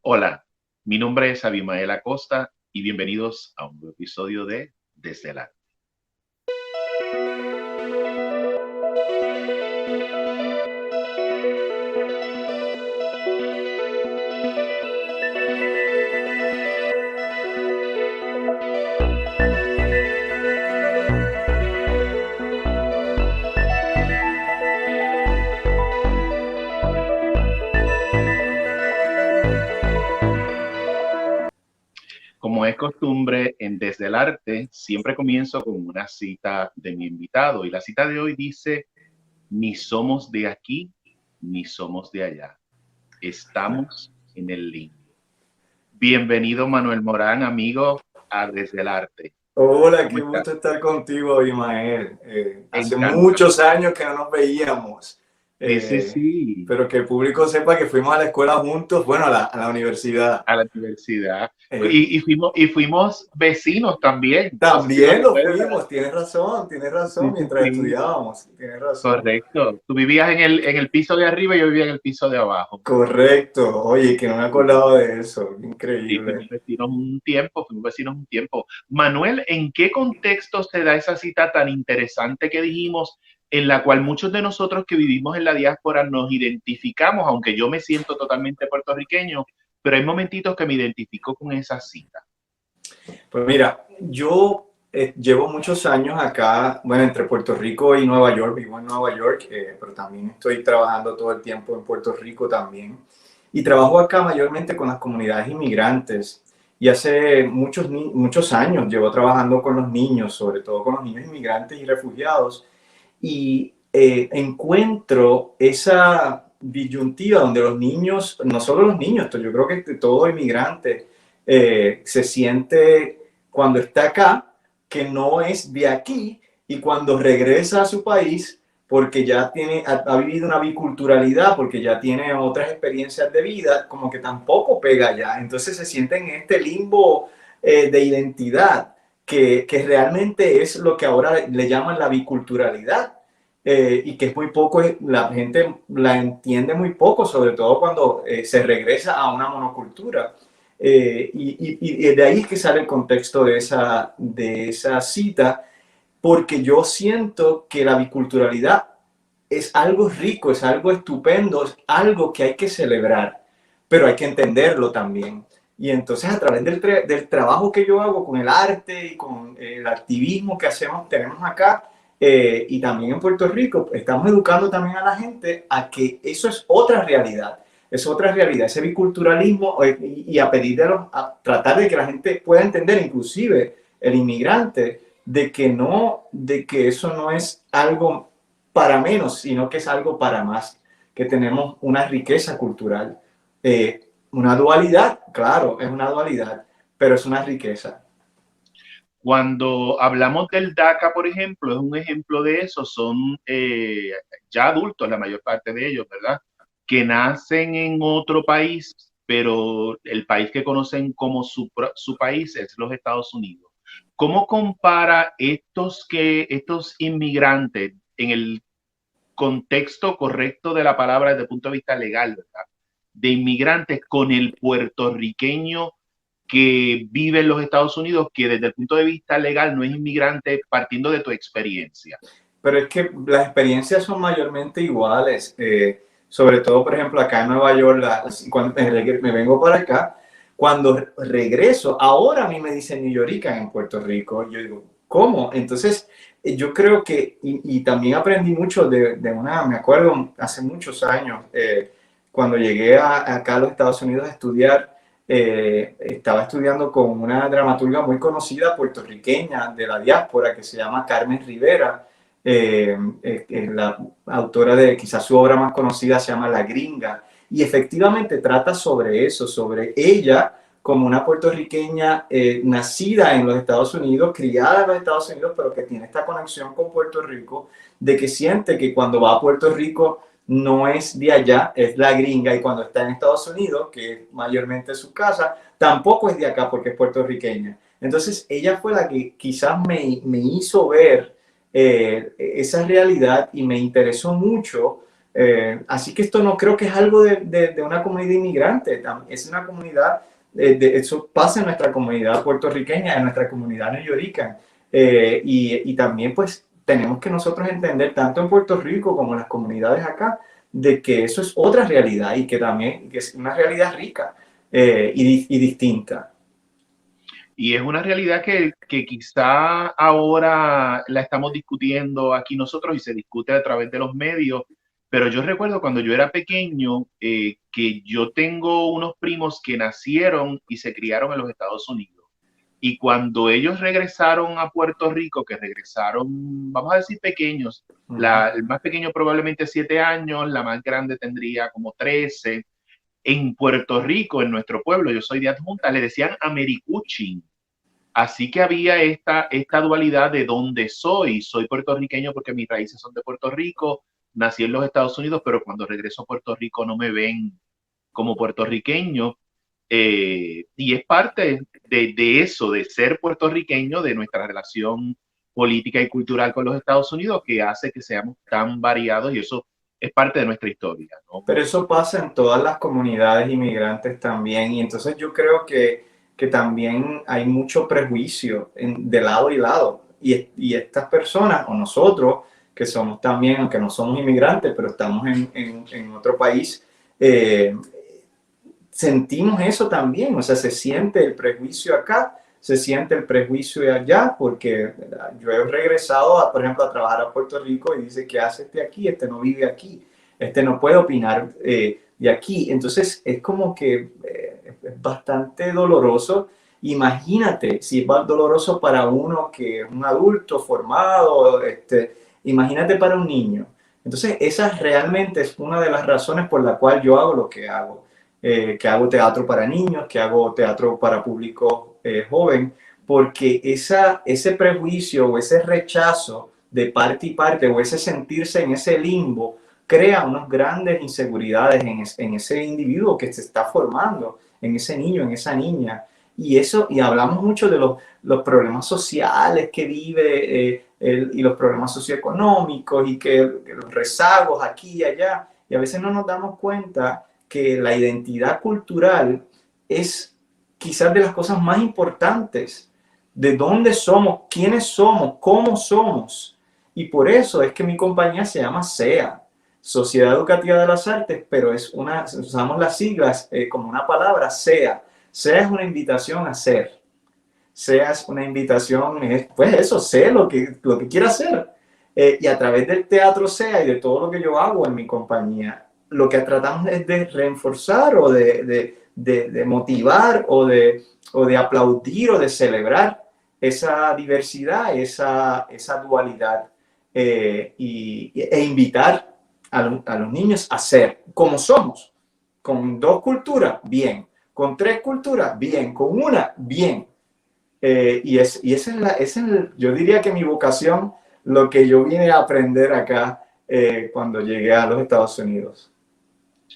Hola, mi nombre es Abimael Acosta y bienvenidos a un nuevo episodio de Desde la. Como es costumbre en Desde el Arte, siempre comienzo con una cita de mi invitado y la cita de hoy dice, ni somos de aquí, ni somos de allá, estamos en el limbo. Bienvenido Manuel Morán, amigo, a Desde el Arte. Hola, ¿Cómo qué estás? gusto estar contigo, Imael. Hace Encanta. muchos años que no nos veíamos, Sí, sí, eh, sí. pero que el público sepa que fuimos a la escuela juntos, bueno, a la universidad. A la universidad. Eh, Y fuimos vecinos también. No sé si lo También lo recuerdas. fuimos, tienes Sí, razón, sí, mientras sí. estudiábamos, tienes razón. Correcto. Tú vivías en el piso de arriba y yo vivía en el piso de abajo. Correcto, oye, que no me Sí, acordaba de eso, sí, increíble. fuimos vecinos un tiempo. Manuel, ¿en qué contexto se da esa cita tan interesante que dijimos, en la cual muchos de nosotros que vivimos en la diáspora nos identificamos, aunque yo me siento totalmente puertorriqueño, pero hay momentitos que me identifico con esa cita? Pues mira, yo llevo muchos años acá, bueno, entre Puerto Rico y Nueva York, vivo en Nueva York, pero también estoy trabajando todo el tiempo en Puerto Rico también. Y trabajo acá mayormente con las comunidades inmigrantes. Y hace muchos años llevo trabajando con los niños, sobre todo con los niños inmigrantes y refugiados. Y encuentro esa disyuntiva donde los niños, no solo los niños, yo creo que todo inmigrante se siente cuando está acá que no es de aquí y cuando regresa a su país porque ya ha vivido una biculturalidad, porque ya tiene otras experiencias de vida, como que tampoco pega ya. Entonces se sienten en este limbo de identidad que realmente es lo que ahora le llaman la biculturalidad. Y que es muy poco, la gente la entiende muy poco, sobre todo cuando se regresa a una monocultura. Y de ahí es que sale el contexto de esa cita, porque yo siento que la biculturalidad es algo rico, es algo estupendo, es algo que hay que celebrar, pero hay que entenderlo también. Y entonces a través del trabajo que yo hago con el arte y con el activismo que tenemos acá y también en Puerto Rico, estamos educando también a la gente a que eso es otra realidad, ese biculturalismo y a a tratar de que la gente pueda entender, inclusive el inmigrante, de que eso no es algo para menos, sino que es algo para más, que tenemos una riqueza cultural. Una dualidad, claro, es una dualidad, pero es una riqueza. Cuando hablamos del DACA, por ejemplo, es un ejemplo de eso. Son ya adultos, la mayor parte de ellos, ¿verdad? Que nacen en otro país, pero el país que conocen como su país es los Estados Unidos. ¿Cómo compara estos inmigrantes en el contexto correcto de la palabra desde el punto de vista legal, ¿verdad? De inmigrantes con el puertorriqueño que vive en los Estados Unidos, que desde el punto de vista legal no es inmigrante, partiendo de tu experiencia? Pero es que las experiencias son mayormente iguales. Sobre todo, por ejemplo, acá en Nueva York, cuando me vengo para acá, cuando regreso, ahora a mí me dicen New Yorker en Puerto Rico. Yo digo, ¿cómo? Entonces, yo creo que, y también aprendí mucho me acuerdo hace muchos años, cuando llegué acá a los Estados Unidos a estudiar, estaba estudiando con una dramaturga muy conocida puertorriqueña de la diáspora que se llama Carmen Rivera. La autora de quizás su obra más conocida se llama La Gringa, y efectivamente trata sobre eso, sobre ella como una puertorriqueña nacida en los Estados Unidos, criada en los Estados Unidos, pero que tiene esta conexión con Puerto Rico, de que siente que cuando va a Puerto Rico no es de allá, es la gringa, y cuando está en Estados Unidos, que es mayormente su casa, tampoco es de acá porque es puertorriqueña. Entonces ella fue la que quizás me hizo ver esa realidad y me interesó mucho Así que esto no creo que es algo de una comunidad inmigrante, es una comunidad, eso pasa en nuestra comunidad puertorriqueña, en nuestra comunidad neoyoricana. Y también pues tenemos que nosotros entender, tanto en Puerto Rico como en las comunidades acá, de que eso es otra realidad y que también que es una realidad rica y distinta. Y es una realidad que quizá ahora la estamos discutiendo aquí nosotros y se discute a través de los medios, pero yo recuerdo cuando yo era pequeño que yo tengo unos primos que nacieron y se criaron en los Estados Unidos. Y cuando ellos regresaron a Puerto Rico, que regresaron, vamos a decir, pequeños, el más pequeño probablemente 7 años, la más grande tendría como 13. En Puerto Rico, en nuestro pueblo, yo soy de Adjunta, le decían Americuchin. Así que había esta dualidad de dónde soy. Soy puertorriqueño porque mis raíces son de Puerto Rico, nací en los Estados Unidos, pero cuando regreso a Puerto Rico no me ven como puertorriqueño. Y es parte de eso, de ser puertorriqueño, de nuestra relación política y cultural con los Estados Unidos, que hace que seamos tan variados y eso es parte de nuestra historia, ¿no? Pero eso pasa en todas las comunidades inmigrantes también, y entonces yo creo que también hay mucho prejuicio de lado y lado, y estas personas, o nosotros, que somos también, aunque no somos inmigrantes, pero estamos en otro país, eh, sentimos eso también, o sea, se siente el prejuicio acá, se siente el prejuicio allá, porque yo he regresado, por ejemplo, a trabajar a Puerto Rico y dice, ¿qué hace este aquí? Este no vive aquí, este no puede opinar de aquí. Entonces, es como que es bastante doloroso. Imagínate, si es más doloroso para uno que es un adulto formado, imagínate para un niño. Entonces, esa realmente es una de las razones por la cual yo hago lo que hago teatro para niños, que hago teatro para público joven, porque ese prejuicio o ese rechazo de parte y parte o ese sentirse en ese limbo crea unas grandes inseguridades en ese individuo que se está formando, en ese niño, en esa niña. Y hablamos mucho de los problemas sociales que vive y los problemas socioeconómicos y que los rezagos aquí y allá. Y a veces no nos damos cuenta que la identidad cultural es quizás de las cosas más importantes, de dónde somos, quiénes somos, cómo somos. Y por eso es que mi compañía se llama SEA, Sociedad Educativa de las Artes, pero usamos las siglas como una palabra, SEA. SEA es una invitación a ser. SEA es una invitación, pues eso, sé lo que quiera hacer. Y a través del teatro SEA y de todo lo que yo hago en mi compañía, lo que tratamos es de reforzar o de motivar o de aplaudir o de celebrar esa diversidad, esa dualidad e invitar a los niños a ser como somos, con 2 culturas, bien, con 3 culturas, bien, con una, bien. Y esa yo diría que mi vocación, lo que yo vine a aprender acá cuando llegué a los Estados Unidos.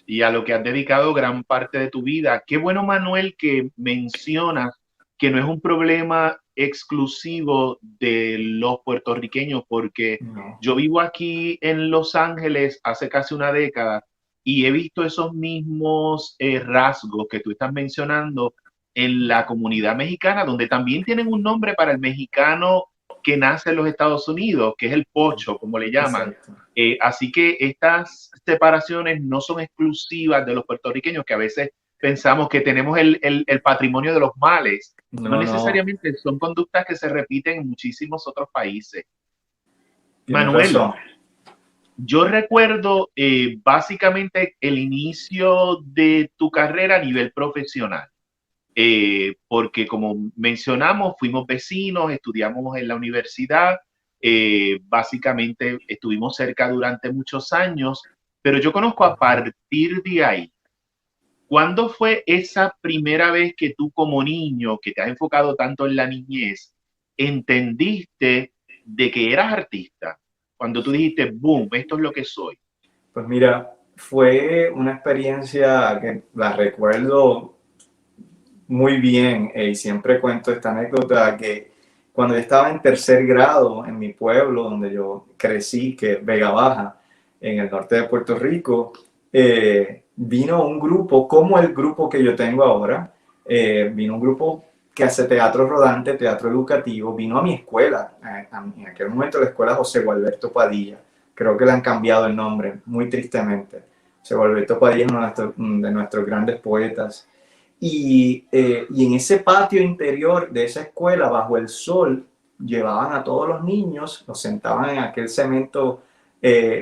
Y a lo que has dedicado gran parte de tu vida. Qué bueno, Manuel, que mencionas que no es un problema exclusivo de los puertorriqueños, porque No. yo vivo aquí en Los Ángeles hace casi una década y he visto esos mismos rasgos que tú estás mencionando en la comunidad mexicana, donde también tienen un nombre para el mexicano que nace en los Estados Unidos, que es el pocho, como le llaman. Exacto. Así que estas separaciones no son exclusivas de los puertorriqueños, que a veces pensamos que tenemos el patrimonio de los males. No No, no, necesariamente, son conductas que se repiten en muchísimos otros países. tienes Manuel, razón. yo recuerdo básicamente el inicio de tu carrera a nivel profesional. Porque como mencionamos, fuimos vecinos, estudiamos en la universidad, básicamente estuvimos cerca durante muchos años, pero yo conozco a partir de ahí. ¿Cuándo fue esa primera vez que tú como niño, que te has enfocado tanto en la niñez, entendiste de que eras artista? Cuando tú dijiste, boom, esto es lo que soy. Pues mira, fue una experiencia que la recuerdo muy bien y siempre cuento esta anécdota que cuando yo estaba en tercer grado en mi pueblo donde yo crecí, que Vega Baja, en el norte de Puerto Rico, vino un grupo como el grupo que yo tengo ahora, vino un grupo que hace teatro rodante, teatro educativo, vino a mi escuela, en aquel momento la escuela José Gualberto Padilla, creo que le han cambiado el nombre, muy tristemente. José Gualberto Padilla es uno de nuestros grandes poetas. Y en ese patio interior de esa escuela, bajo el sol, llevaban a todos los niños, los sentaban en aquel cemento,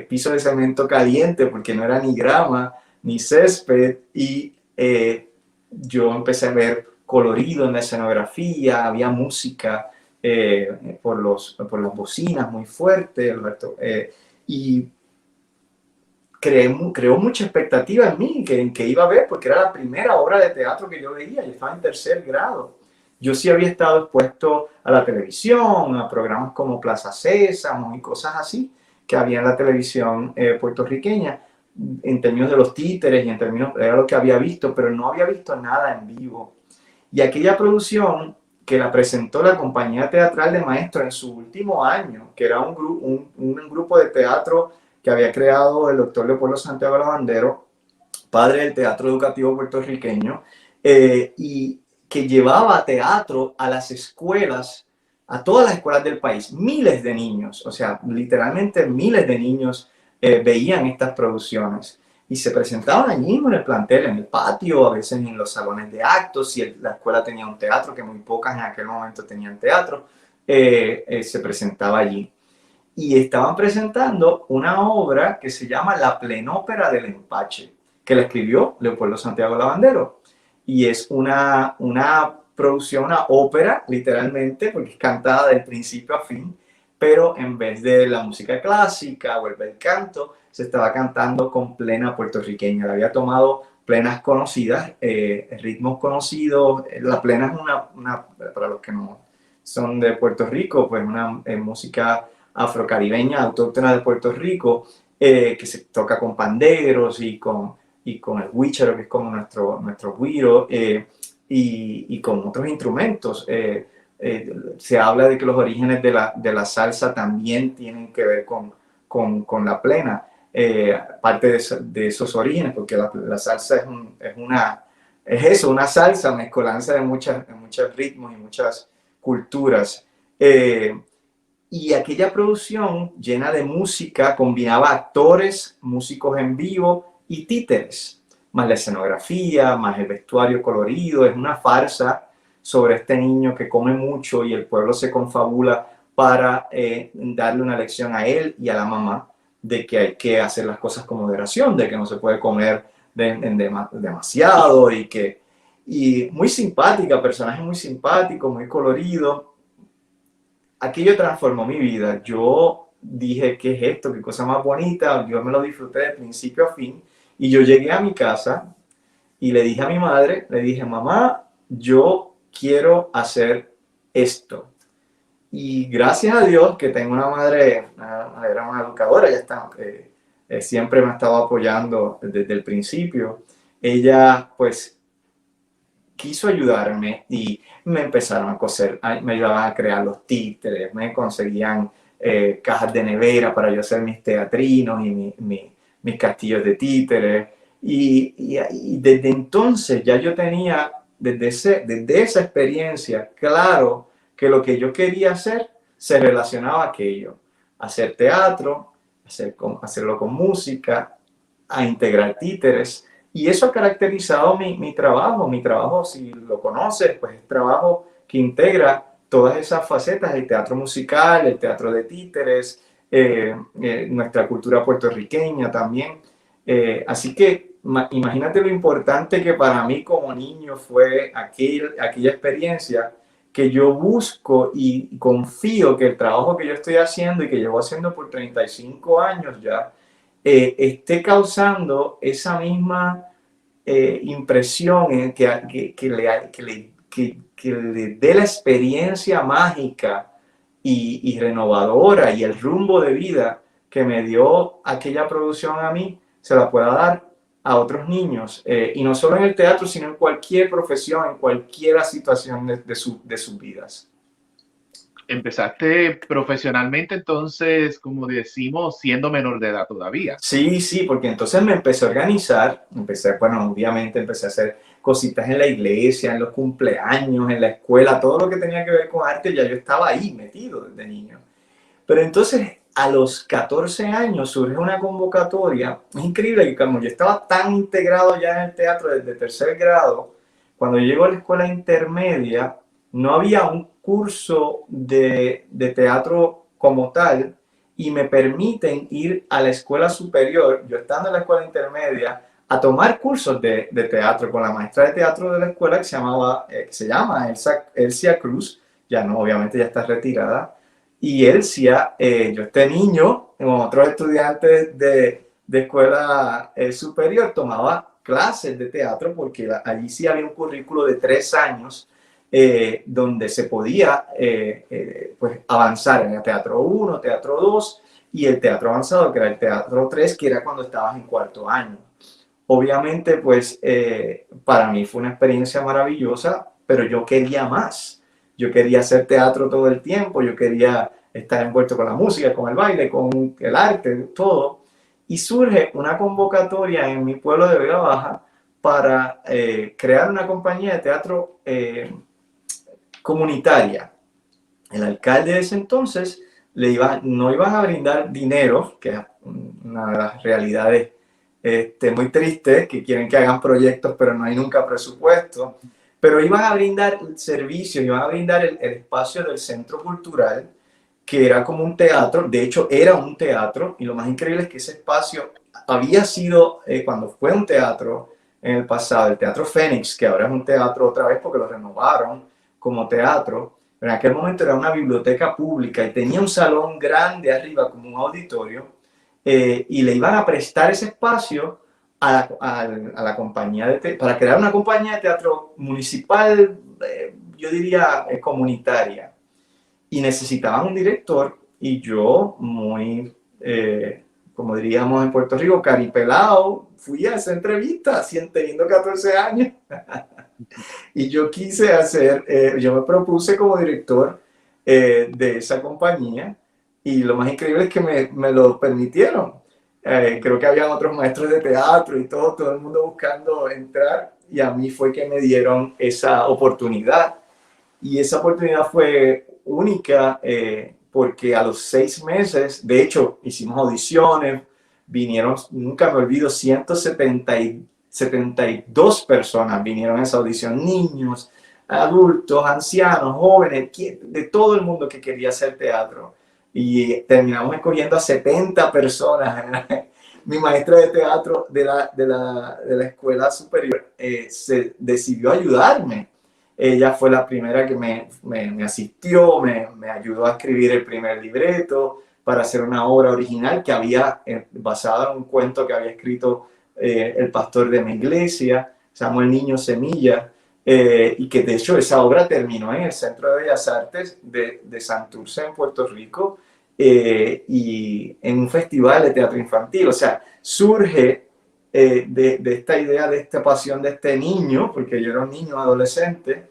piso de cemento caliente, porque no era ni grama, ni césped, y yo empecé a ver colorido en la escenografía, había música por las bocinas muy fuerte, y creó mucha expectativa en mí, que iba a ver, porque era la primera obra de teatro que yo veía, yo estaba en tercer grado. Yo sí había estado expuesto a la televisión, a programas como Plaza Sésamo y cosas así, que había en la televisión puertorriqueña, en términos de los títeres y en términos, era lo que había visto, pero no había visto nada en vivo. Y aquella producción que la presentó la Compañía Teatral de Maestros en su último año, que era un grupo de teatro que había creado el doctor Leopoldo Santiago Lavandero, padre del teatro educativo puertorriqueño, y que llevaba teatro a las escuelas, a todas las escuelas del país. Miles de niños, o sea, literalmente miles de niños veían estas producciones y se presentaban allí mismo en el plantel, en el patio, a veces en los salones de actos. Si la escuela tenía un teatro, que muy pocas en aquel momento tenían teatro, se presentaba allí. Y estaban presentando una obra que se llama La Plenópera del Empache, que la escribió Leopoldo Santiago Lavandero. Y es una producción, una ópera, literalmente, porque es cantada del principio a fin, pero en vez de la música clásica o el bel canto, se estaba cantando con plena puertorriqueña. Le había tomado plenas conocidas, ritmos conocidos. La plena es para los que no son de Puerto Rico, pues una música afrocaribeña, autóctona de Puerto Rico, que se toca con panderos y con el huichero, que es como nuestro güiro, y con otros instrumentos. Se habla de que los orígenes de la salsa también tienen que ver con la plena, parte de esos orígenes, porque la salsa es eso, una salsa, mezcolanza de muchos ritmos y muchas culturas. Y aquella producción llena de música combinaba actores, músicos en vivo y títeres, más la escenografía, más el vestuario colorido. Es una farsa sobre este niño que come mucho y el pueblo se confabula para darle una lección a él y a la mamá de que hay que hacer las cosas con moderación, de que no se puede comer demasiado y muy simpática, personaje muy simpático, muy colorido. Aquello transformó mi vida. Yo dije, ¿qué es esto? ¿Qué cosa más bonita? Yo me lo disfruté de principio a fin. Y yo llegué a mi casa y le dije a mi madre, le dije, mamá, yo quiero hacer esto. Y gracias a Dios que tengo una madre, era una educadora, ya está, siempre me ha estado apoyando desde el principio. Ella, pues, quiso ayudarme y me empezaron a coser, me ayudaban a crear los títeres, me conseguían cajas de nevera para yo hacer mis teatrinos y mis castillos de títeres. Y desde entonces ya yo tenía, desde esa experiencia, claro que lo que yo quería hacer se relacionaba a aquello, hacer teatro, hacerlo con música, a integrar títeres. Y eso ha caracterizado mi trabajo. Mi trabajo, si lo conoces, pues es trabajo que integra todas esas facetas, el teatro musical, el teatro de títeres, nuestra cultura puertorriqueña también. Así que imagínate lo importante que para mí como niño fue aquella experiencia, que yo busco y confío que el trabajo que yo estoy haciendo y que llevo haciendo por 35 años ya, esté causando esa misma impresión que le dé la experiencia mágica y renovadora y el rumbo de vida que me dio aquella producción a mí, se la pueda dar a otros niños, y no solo en el teatro, sino en cualquier profesión, en cualquier situación de sus vidas. Empezaste profesionalmente, entonces, como decimos, siendo menor de edad todavía. Sí, sí, porque entonces me empecé a organizar, bueno, obviamente empecé a hacer cositas en la iglesia, en los cumpleaños, en la escuela, todo lo que tenía que ver con arte, ya yo estaba ahí metido desde niño. Pero entonces, a los 14 años surge una convocatoria. Es increíble que como yo estaba tan integrado ya en el teatro desde tercer grado, cuando llego a la escuela intermedia, no había un curso de teatro como tal y me permiten ir a la escuela superior, yo estando en la escuela intermedia, a tomar cursos de teatro con la maestra de teatro de la escuela que se llama Elsia Cruz, ya no, obviamente ya está retirada, y Elsia, yo este niño, con otros estudiantes de escuela superior, tomaba clases de teatro porque allí sí había un currículo de 3 años donde se podía pues avanzar en el teatro 1, teatro 2 y el teatro avanzado, que era el teatro 3, que era cuando estabas en cuarto año. Obviamente, pues para mí fue una experiencia maravillosa, pero yo quería más. Yo quería hacer teatro todo el tiempo, yo quería estar envuelto con la música, con el baile, con el arte, todo. Y surge una convocatoria en mi pueblo de Vega Baja para crear una compañía de teatro comunitaria. El alcalde de ese entonces no iban a brindar dinero, que es una de las realidades muy tristes, que quieren que hagan proyectos, pero no hay nunca presupuesto. Pero iban a brindar servicios, iban a brindar el espacio del centro cultural, que era como un teatro, de hecho era un teatro, y lo más increíble es que ese espacio había sido, cuando fue un teatro en el pasado, el Teatro Fénix, que ahora es un teatro otra vez porque lo renovaron como teatro, pero en aquel momento era una biblioteca pública y tenía un salón grande arriba como un auditorio, y le iban a prestar ese espacio a la compañía para crear una compañía de teatro municipal, yo diría comunitaria, y necesitaban un director y yo muy, como diríamos en Puerto Rico, caripelado, fui a esa entrevista teniendo 14 años y yo quise hacer, yo me propuse como director de esa compañía y lo más increíble es que me lo permitieron. Creo que habían otros maestros de teatro y todo el mundo buscando entrar y a mí fue que me dieron esa oportunidad. Y esa oportunidad fue única porque a los 6 meses, de hecho, hicimos audiciones, vinieron, nunca me olvido, 172 personas vinieron a esa audición, niños, adultos, ancianos, jóvenes, de todo el mundo que quería hacer teatro. Y terminamos escogiendo a 70 personas. Mi maestra de teatro de la escuela superior se decidió ayudarme. Ella fue la primera que me asistió, me ayudó a escribir el primer libreto para hacer una obra original que había basada en un cuento que había escrito el pastor de mi iglesia, Samuel Niño Semilla, y que de hecho esa obra terminó en el Centro de Bellas Artes de Santurce en Puerto Rico, y en un festival de teatro infantil. O sea, surge de esta idea, de esta pasión de este niño, porque yo era un niño adolescente,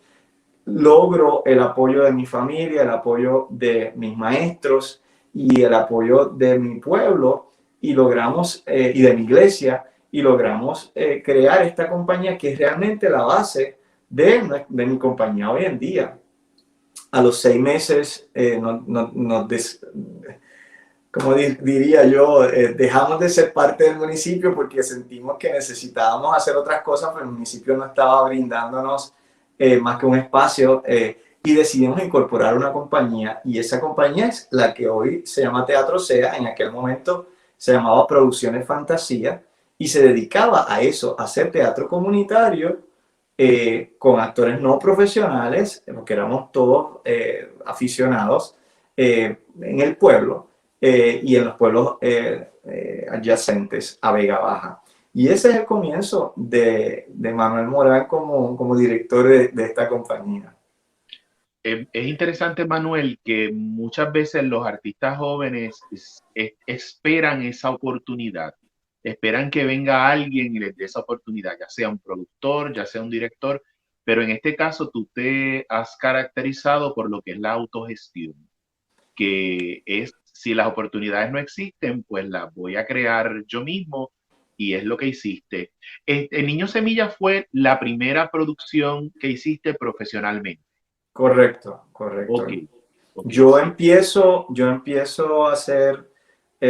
logro el apoyo de mi familia, el apoyo de mis maestros y el apoyo de mi pueblo y logramos, y de mi iglesia, y logramos crear esta compañía que es realmente la base de mi compañía hoy en día. A los 6 meses como diría yo, dejamos de ser parte del municipio porque sentimos que necesitábamos hacer otras cosas, pero el municipio no estaba brindándonos más que un espacio, y decidimos incorporar una compañía y esa compañía es la que hoy se llama Teatro SEA. En aquel momento se llamaba Producciones Fantasía y se dedicaba a eso, a hacer teatro comunitario con actores no profesionales, porque éramos todos aficionados en el pueblo y en los pueblos adyacentes a Vega Baja. Y ese es el comienzo de Manuel Morán como director de esta compañía. Es interesante, Manuel, que muchas veces los artistas jóvenes esperan esa oportunidad, esperan que venga alguien y les dé esa oportunidad, ya sea un productor, ya sea un director, pero en este caso tú te has caracterizado por lo que es la autogestión, que es, si las oportunidades no existen, pues las voy a crear yo mismo y es lo que hiciste. El Niño Semilla fue la primera producción que hiciste profesionalmente. Correcto, correcto. Ok, ok, Yo empiezo a hacer,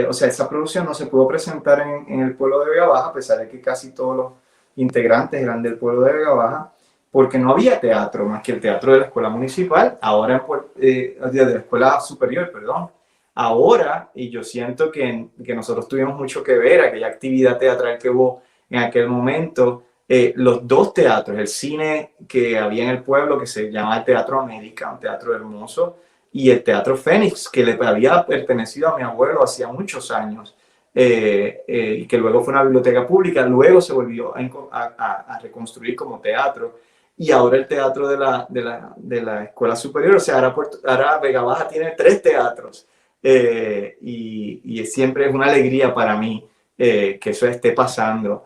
o sea, esa producción no se pudo presentar en el pueblo de Vega Baja, a pesar de que casi todos los integrantes eran del pueblo de Vega Baja, porque no había teatro, más que el teatro de la escuela municipal, ahora de la escuela superior, perdón. Ahora, y yo siento que nosotros tuvimos mucho que ver, aquella actividad teatral que hubo en aquel momento, los dos teatros, el cine que había en el pueblo, que se llama el Teatro América, un teatro hermoso, y el Teatro Fénix, que le había pertenecido a mi abuelo hacía muchos años, y que luego fue una biblioteca pública, luego se volvió a reconstruir como teatro, y ahora el teatro de la escuela superior, o sea, ahora Vega Baja tiene 3 teatros, y siempre es una alegría para mí que eso esté pasando.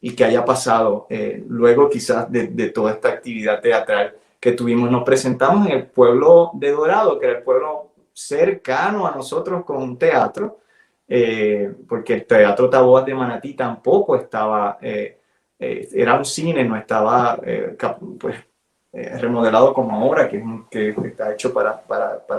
Y que haya pasado luego quizás de toda esta actividad teatral que tuvimos. Nos presentamos en el pueblo de Dorado, que era el pueblo cercano a nosotros con un teatro, porque el Teatro Taboas de Manatí tampoco estaba, era un cine, no estaba pues, remodelado como ahora, que está hecho para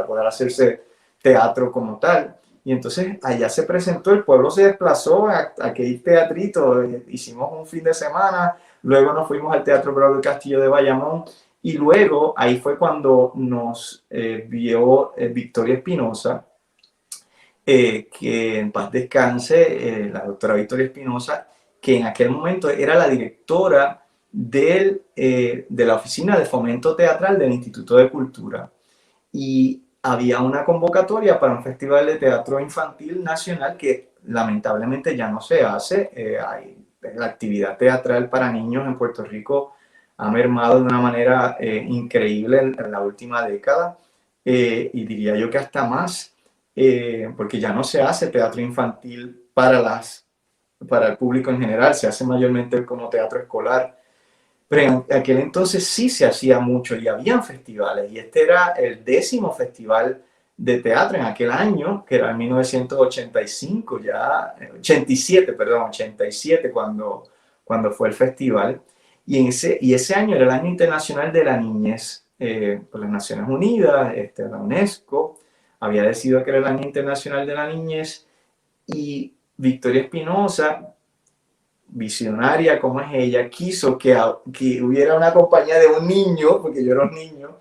poder hacerse teatro como tal. Y entonces allá se presentó, el pueblo se desplazó a aquel teatrito, hicimos un fin de semana, luego nos fuimos al Teatro Bravo del Castillo de Bayamón, y luego ahí fue cuando nos vio Victoria Espinosa, que en paz descanse, la doctora Victoria Espinosa, que en aquel momento era la directora de la Oficina de Fomento Teatral del Instituto de Cultura. Y había una convocatoria para un festival de teatro infantil nacional que lamentablemente ya no se hace. La actividad teatral para niños en Puerto Rico ha mermado de una manera increíble en la última década, y diría yo que hasta más, porque ya no se hace teatro infantil para el público en general, se hace mayormente como teatro escolar. Pero en aquel entonces sí se hacía mucho y habían festivales, y este era el 10º festival de teatro en aquel año, que era en 1985, ya 87, perdón, 87 cuando fue el festival. Y ese año era el Año Internacional de la Niñez, por las Naciones Unidas, la UNESCO había decidido que era el Año Internacional de la Niñez, y Victoria Espinosa, visionaria como es ella, quiso que hubiera una compañía de un niño, porque yo era un niño,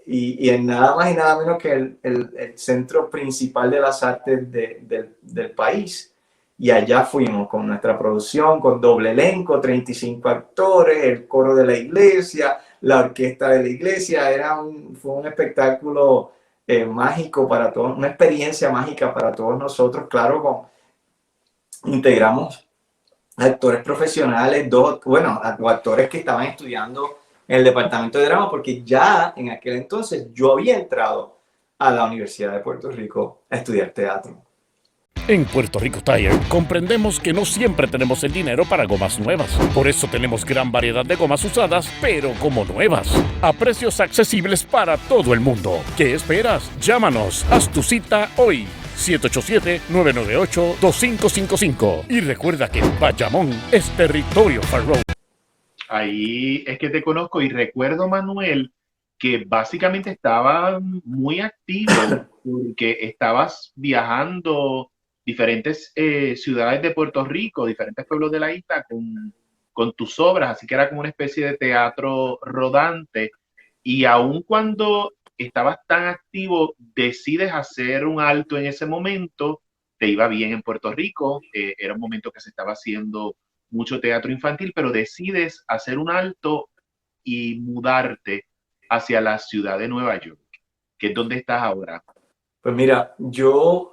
y en nada más y nada menos que el centro principal de las artes del país. Y allá fuimos con nuestra producción, con doble elenco, 35 actores, el coro de la iglesia, la orquesta de la iglesia. Fue un espectáculo mágico para todos, una experiencia mágica para todos nosotros. Claro, integramos actores profesionales, actores que estaban estudiando en el departamento de drama, porque ya en aquel entonces yo había entrado a la Universidad de Puerto Rico a estudiar teatro. En Puerto Rico Tire comprendemos que no siempre tenemos el dinero para gomas nuevas. Por eso tenemos gran variedad de gomas usadas, pero como nuevas, a precios accesibles para todo el mundo. ¿Qué esperas? Llámanos, haz tu cita hoy. 787-998-2555. Y recuerda que Bayamón es territorio Farrow. Ahí es que te conozco y recuerdo, Manuel, que básicamente estaba muy activo porque estabas viajando diferentes ciudades de Puerto Rico, diferentes pueblos de la isla con tus obras, así que era como una especie de teatro rodante. Y aun cuando estabas tan activo, decides hacer un alto en ese momento, te iba bien en Puerto Rico, era un momento que se estaba haciendo mucho teatro infantil, pero decides hacer un alto y mudarte hacia la ciudad de Nueva York, que es donde estás ahora. Pues mira,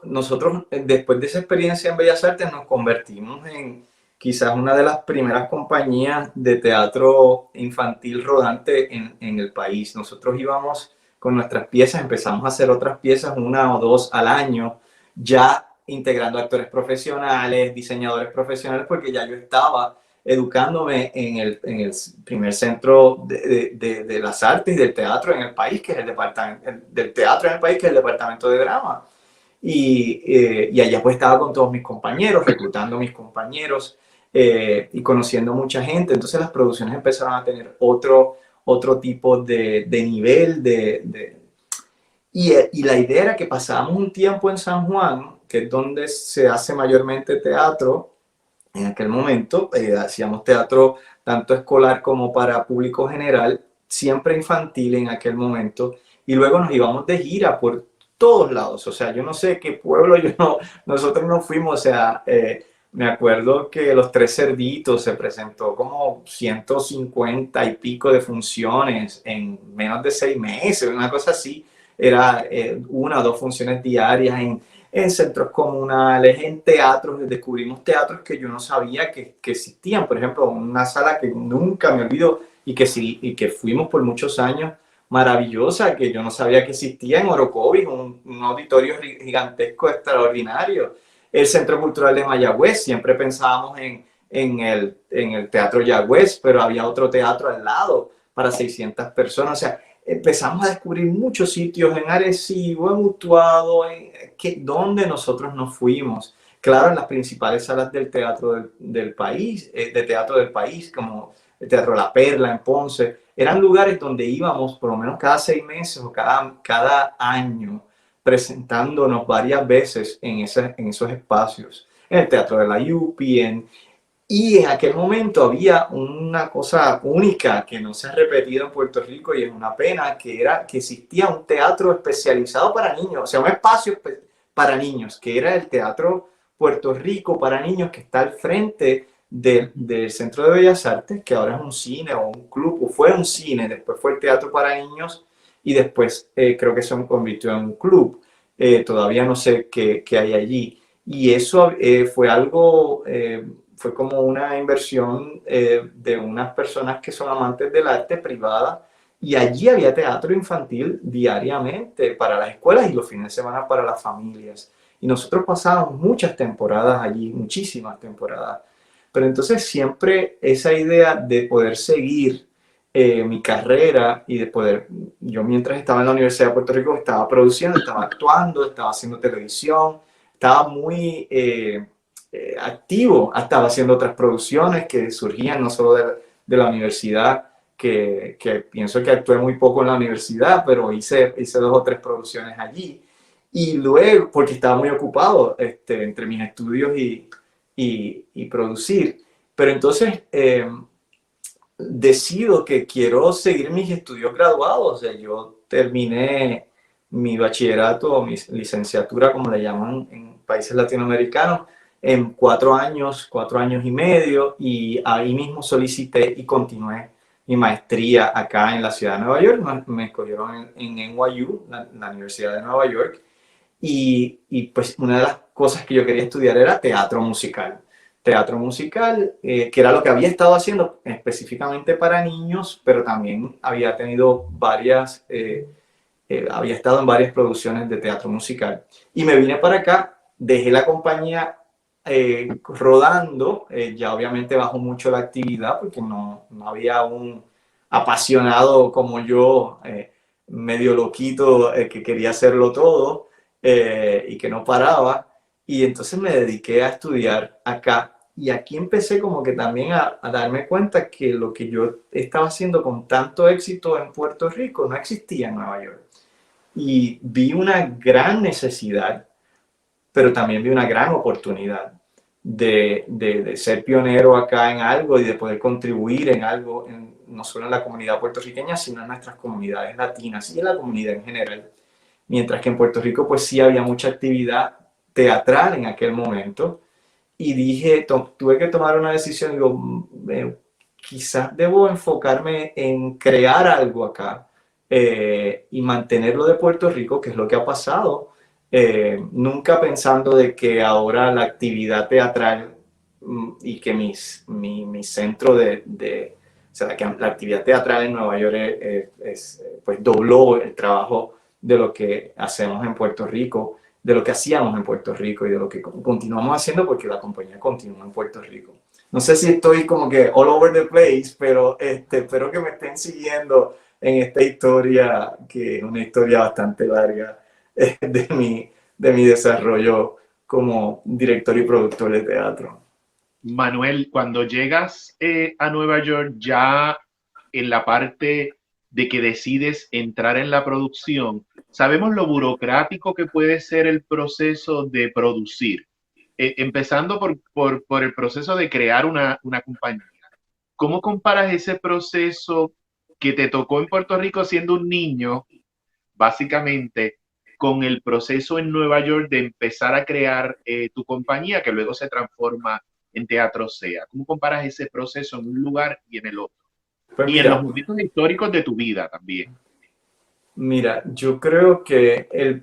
nosotros después de esa experiencia en Bellas Artes nos convertimos en quizás una de las primeras compañías de teatro infantil rodante en el país. Nosotros íbamos con nuestras piezas, empezamos a hacer otras piezas, 1 o 2 al año, ya integrando actores profesionales, diseñadores profesionales, porque ya yo estaba educándome en el primer centro de las artes y del teatro en el país, que es el departamento del teatro en el país, que es el departamento de drama. Y allá pues estaba con todos mis compañeros, reclutando a mis compañeros y conociendo mucha gente. Entonces las producciones empezaron a tener otro tipo de nivel. Y la idea era que pasábamos un tiempo en San Juan, que es donde se hace mayormente teatro. En aquel momento hacíamos teatro tanto escolar como para público general, siempre infantil en aquel momento. Y luego nos íbamos de gira por todos lados. O sea, yo no sé qué pueblo nosotros nos fuimos. O sea, me acuerdo que Los Tres Cerditos se presentó como 150 y pico de funciones en menos de 6 meses, una cosa así. Era 1 o 2 funciones diarias en centros comunales, en teatros. Descubrimos teatros que yo no sabía que existían. Por ejemplo, una sala que nunca me olvido y que fuimos por muchos años, maravillosa, que yo no sabía que existía en Orocovis, un auditorio gigantesco, extraordinario. El Centro Cultural de Mayagüez, siempre pensábamos en el Teatro Yagüez, pero había otro teatro al lado para 600 personas. O sea, empezamos a descubrir muchos sitios en Arecibo, en Utuado, donde nosotros nos fuimos. Claro, en las principales salas del teatro del país, como el Teatro La Perla en Ponce, eran lugares donde íbamos por lo menos cada 6 meses o cada año, presentándonos varias veces en esos espacios. En el Teatro de la Yupi, y en aquel momento había una cosa única que no se ha repetido en Puerto Rico y es una pena, que era que existía un teatro especializado para niños, o sea, un espacio para niños, que era el Teatro Puerto Rico para niños, que está al frente del Centro de Bellas Artes, que ahora es un cine o un club, o fue un cine, después fue el Teatro para Niños y después creo que se convirtió en un club. Todavía no sé qué hay allí. Y eso fue algo... fue como una inversión de unas personas que son amantes del arte privada, y allí había teatro infantil diariamente para las escuelas y los fines de semana para las familias. Y nosotros pasábamos muchas temporadas allí, muchísimas temporadas. Pero entonces siempre esa idea de poder seguir mi carrera y de poder, yo mientras estaba en la Universidad de Puerto Rico estaba produciendo, estaba actuando, estaba haciendo televisión, estaba muy... activo, estaba haciendo otras producciones que surgían no solo de la universidad, que pienso que actué muy poco en la universidad, pero hice 2 o 3 producciones allí. Y luego, porque estaba muy ocupado entre mis estudios y producir. Pero entonces decido que quiero seguir mis estudios graduados. O sea, yo terminé mi bachillerato o mi licenciatura, como le llaman en países latinoamericanos, en 4 años, 4 años y medio, y ahí mismo solicité y continué mi maestría acá en la ciudad de Nueva York. Me escogieron en NYU, la Universidad de Nueva York, y pues una de las cosas que yo quería estudiar era teatro musical. Teatro musical, que era lo que había estado haciendo específicamente para niños, pero también había tenido había estado en varias producciones de teatro musical. Y me vine para acá, dejé la compañía rodando, ya obviamente bajó mucho la actividad porque no había un apasionado como yo, medio loquito, que quería hacerlo todo y que no paraba. Y entonces me dediqué a estudiar acá. Y aquí empecé como que también a darme cuenta que lo que yo estaba haciendo con tanto éxito en Puerto Rico no existía en Nueva York. Y vi una gran necesidad, pero también vi una gran oportunidad de ser pionero acá en algo y de poder contribuir en algo, no solo en la comunidad puertorriqueña, sino en nuestras comunidades latinas y en la comunidad en general. Mientras que en Puerto Rico pues sí había mucha actividad teatral en aquel momento, y dije, tuve que tomar una decisión. Digo, quizás debo enfocarme en crear algo acá y mantenerlo de Puerto Rico, que es lo que ha pasado. Nunca pensando de que ahora la actividad teatral y que mi centro o sea, que la actividad teatral en Nueva York pues dobló el trabajo de lo que hacemos en Puerto Rico, de lo que hacíamos en Puerto Rico y de lo que continuamos haciendo, porque la compañía continúa en Puerto Rico. no sé si estoy como que all over the place, pero espero que me estén siguiendo en esta historia, que es una historia bastante larga de mi desarrollo como director y productor de teatro. Manuel, cuando llegas a Nueva York, ya en la parte de que decides entrar en la producción, sabemos lo burocrático que puede ser el proceso de producir, empezando por el proceso de crear una compañía. ¿Cómo comparas ese proceso que te tocó en Puerto Rico siendo un niño, básicamente, con el proceso en Nueva York de empezar a crear tu compañía que luego se transforma en Teatro SEA? ¿Cómo comparas ese proceso en un lugar y en el otro? Pues Y en los momentos históricos de tu vida también. mira, yo creo que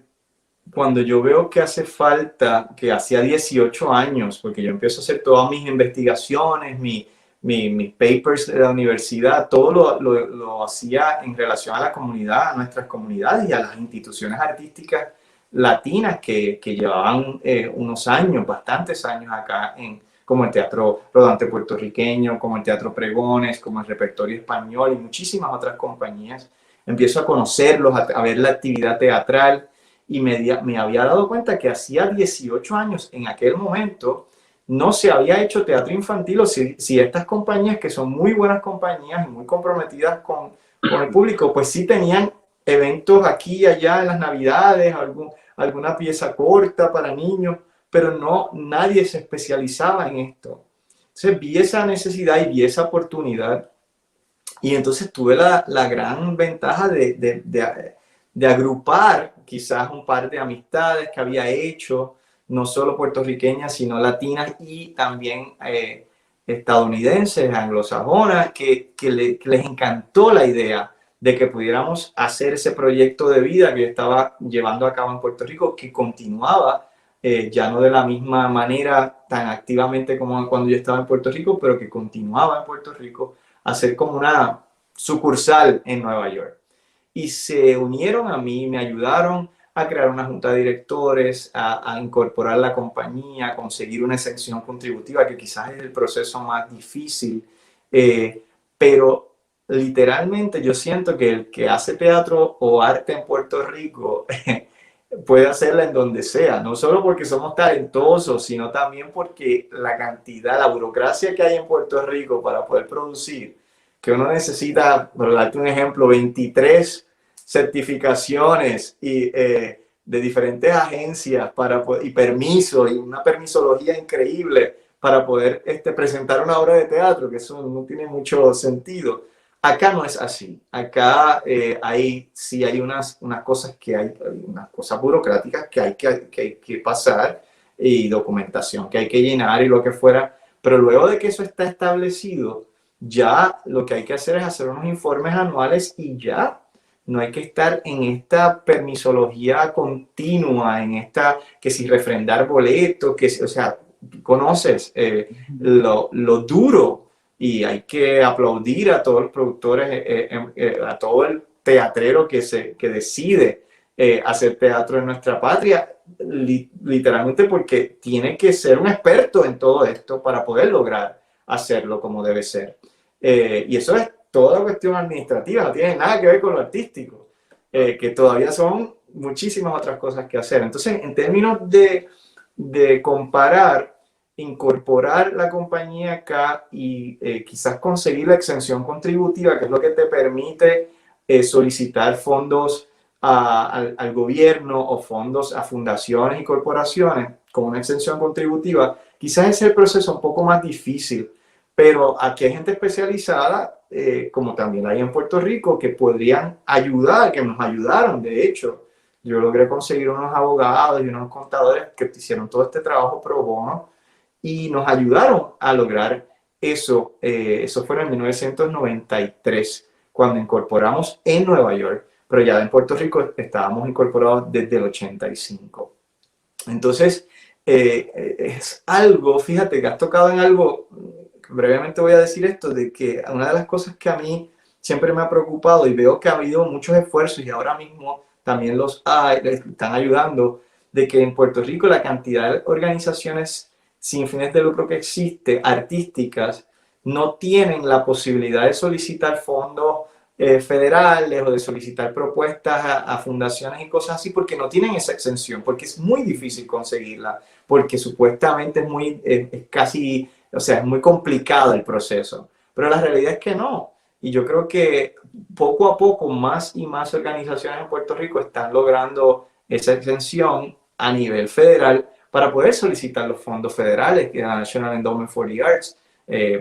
cuando yo veo que hace falta, que hacía 18 años, porque yo empiezo a hacer todas mis investigaciones, mis papers de la universidad, todo lo hacía en relación a la comunidad, a nuestras comunidades y a las instituciones artísticas latinas que llevaban unos años, bastantes años acá, como el Teatro Rodante Puertorriqueño, como el Teatro Pregones, como el Repertorio Español y muchísimas otras compañías. Empiezo a conocerlos, a ver la actividad teatral y me había dado cuenta que hacía 18 años, en aquel momento, no se había hecho teatro infantil, o si estas compañías, que son muy buenas compañías y muy comprometidas con el público, pues sí tenían eventos aquí y allá en las Navidades, alguna pieza corta para niños, pero no, nadie se especializaba en esto. Entonces vi esa necesidad y vi esa oportunidad, y entonces tuve la gran ventaja de agrupar quizás un par de amistades que había hecho, no solo puertorriqueñas, sino latinas y también estadounidenses, anglosajonas, que les encantó la idea de que pudiéramos hacer ese proyecto de vida que yo estaba llevando a cabo en Puerto Rico, que continuaba, ya no de la misma manera tan activamente como cuando yo estaba en Puerto Rico, pero que continuaba en Puerto Rico, a ser como una sucursal en Nueva York. Y se unieron a mí, me ayudaron a crear una junta de directores, a incorporar la compañía, a conseguir una exención contributiva, que quizás es el proceso más difícil, pero literalmente yo siento que el que hace teatro o arte en Puerto Rico puede hacerla en donde sea, no solo porque somos talentosos, sino también porque la cantidad, la burocracia que hay en Puerto Rico para poder producir, que uno necesita, por darte un ejemplo, 23 certificaciones de diferentes agencias y permisos y una permisología increíble para poder presentar una obra de teatro, que eso no tiene mucho sentido. Acá no es así. Acá sí hay unas cosas unas cosas burocráticas que hay que pasar y documentación que hay que llenar y lo que fuera. Pero luego de que eso está establecido, ya lo que hay que hacer es hacer unos informes anuales y ya. No hay que estar en esta permisología continua, que si refrendar boletos, o sea, conoces lo duro, y hay que aplaudir a todos los productores, a todo el teatrero que decide hacer teatro en nuestra patria, literalmente porque tiene que ser un experto en todo esto para poder lograr hacerlo como debe ser. Y eso es toda cuestión administrativa, no tiene nada que ver con lo artístico, que todavía son muchísimas otras cosas que hacer. Entonces, en términos de comparar, incorporar la compañía acá y quizás conseguir la exención contributiva, que es lo que te permite solicitar fondos al gobierno o fondos a fundaciones y corporaciones con una exención contributiva, quizás es el proceso un poco más difícil. Pero aquí hay gente especializada, como también hay en Puerto Rico, que podrían ayudar, que nos ayudaron. De hecho, yo logré conseguir unos abogados y unos contadores que hicieron todo este trabajo pro bono y nos ayudaron a lograr eso. Eso fue en 1993, cuando incorporamos en Nueva York, pero ya en Puerto Rico estábamos incorporados desde el 85. Entonces, es algo, fíjate que has tocado en algo. Brevemente voy a decir esto, de que una de las cosas que a mí siempre me ha preocupado, y veo que ha habido muchos esfuerzos y ahora mismo también les están ayudando, de que en Puerto Rico la cantidad de organizaciones sin fines de lucro que existe, artísticas, no tienen la posibilidad de solicitar fondos federales o de solicitar propuestas a fundaciones y cosas así porque no tienen esa exención, porque es muy difícil conseguirla, porque supuestamente es casi, o sea, es muy complicado el proceso, pero la realidad es que no. Y yo creo que poco a poco más y más organizaciones en Puerto Rico están logrando esa exención a nivel federal para poder solicitar los fondos federales, que es la National Endowment for the Arts.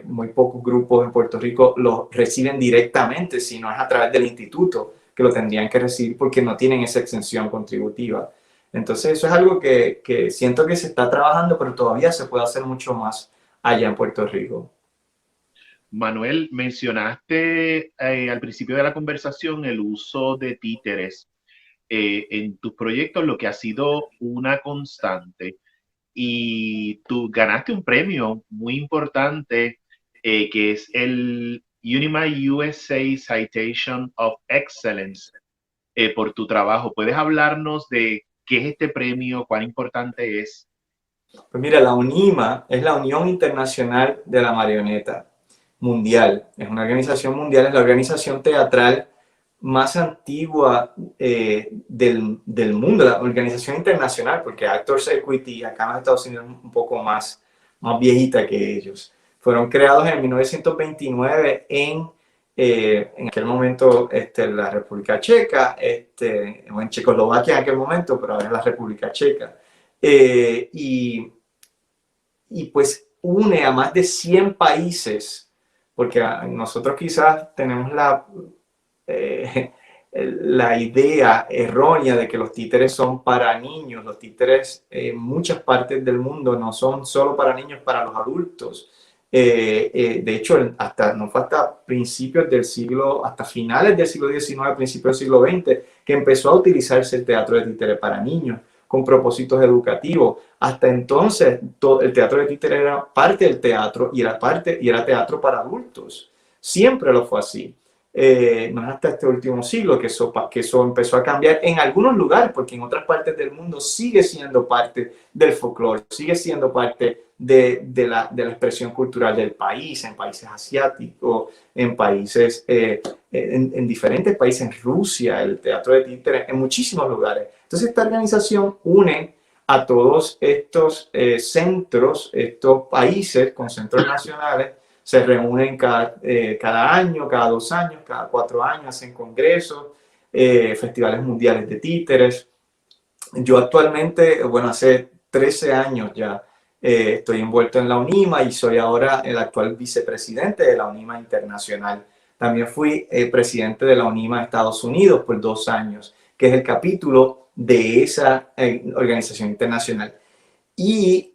Muy pocos grupos en Puerto Rico los reciben directamente, si no es a través del instituto que lo tendrían que recibir porque no tienen esa exención contributiva. Entonces eso es algo que siento que se está trabajando, pero todavía se puede hacer mucho más allá en Puerto Rico. Manuel, mencionaste al principio de la conversación el uso de títeres en tus proyectos, lo que ha sido una constante. Y tú ganaste un premio muy importante que es el Unima USA Citation of Excellence por tu trabajo. ¿Puedes hablarnos de qué es este premio, cuán importante es? Pues mira, la UNIMA es la Unión Internacional de la Marioneta Mundial. Es una organización mundial, es la organización teatral más antigua del mundo, la organización internacional, porque Actors Equity acá en los Estados Unidos es un poco más viejita que ellos. Fueron creados en 1929 en aquel momento la República Checa, o en Checoslovaquia en aquel momento, pero ahora es la República Checa. Y pues une a más de 100 países, porque nosotros quizás tenemos la idea errónea de que los títeres son para niños. Los títeres en muchas partes del mundo no son solo para niños, para los adultos. De hecho, no fue hasta principios del siglo, hasta finales del siglo XIX, principios del siglo XX, que empezó a utilizarse el teatro de títeres para niños con propósitos educativos. Hasta entonces, el teatro de títeres era parte del teatro y era teatro para adultos. Siempre lo fue así. No es hasta este último siglo que eso empezó a cambiar en algunos lugares, porque en otras partes del mundo sigue siendo parte del folclore, sigue siendo parte de la expresión cultural del país, en países asiáticos, en países, en diferentes países, en Rusia, el teatro de títeres, en muchísimos lugares. Entonces esta organización une a todos estos centros, estos países con centros nacionales, se reúnen cada año, cada 2 años, cada 4 años, hacen congresos, festivales mundiales de títeres. Yo actualmente, bueno, hace 13 años ya estoy envuelto en la UNIMA y soy ahora el actual vicepresidente de la UNIMA Internacional. También fui presidente de la UNIMA Estados Unidos por 2 años, que es el capítulo de esa organización internacional. Y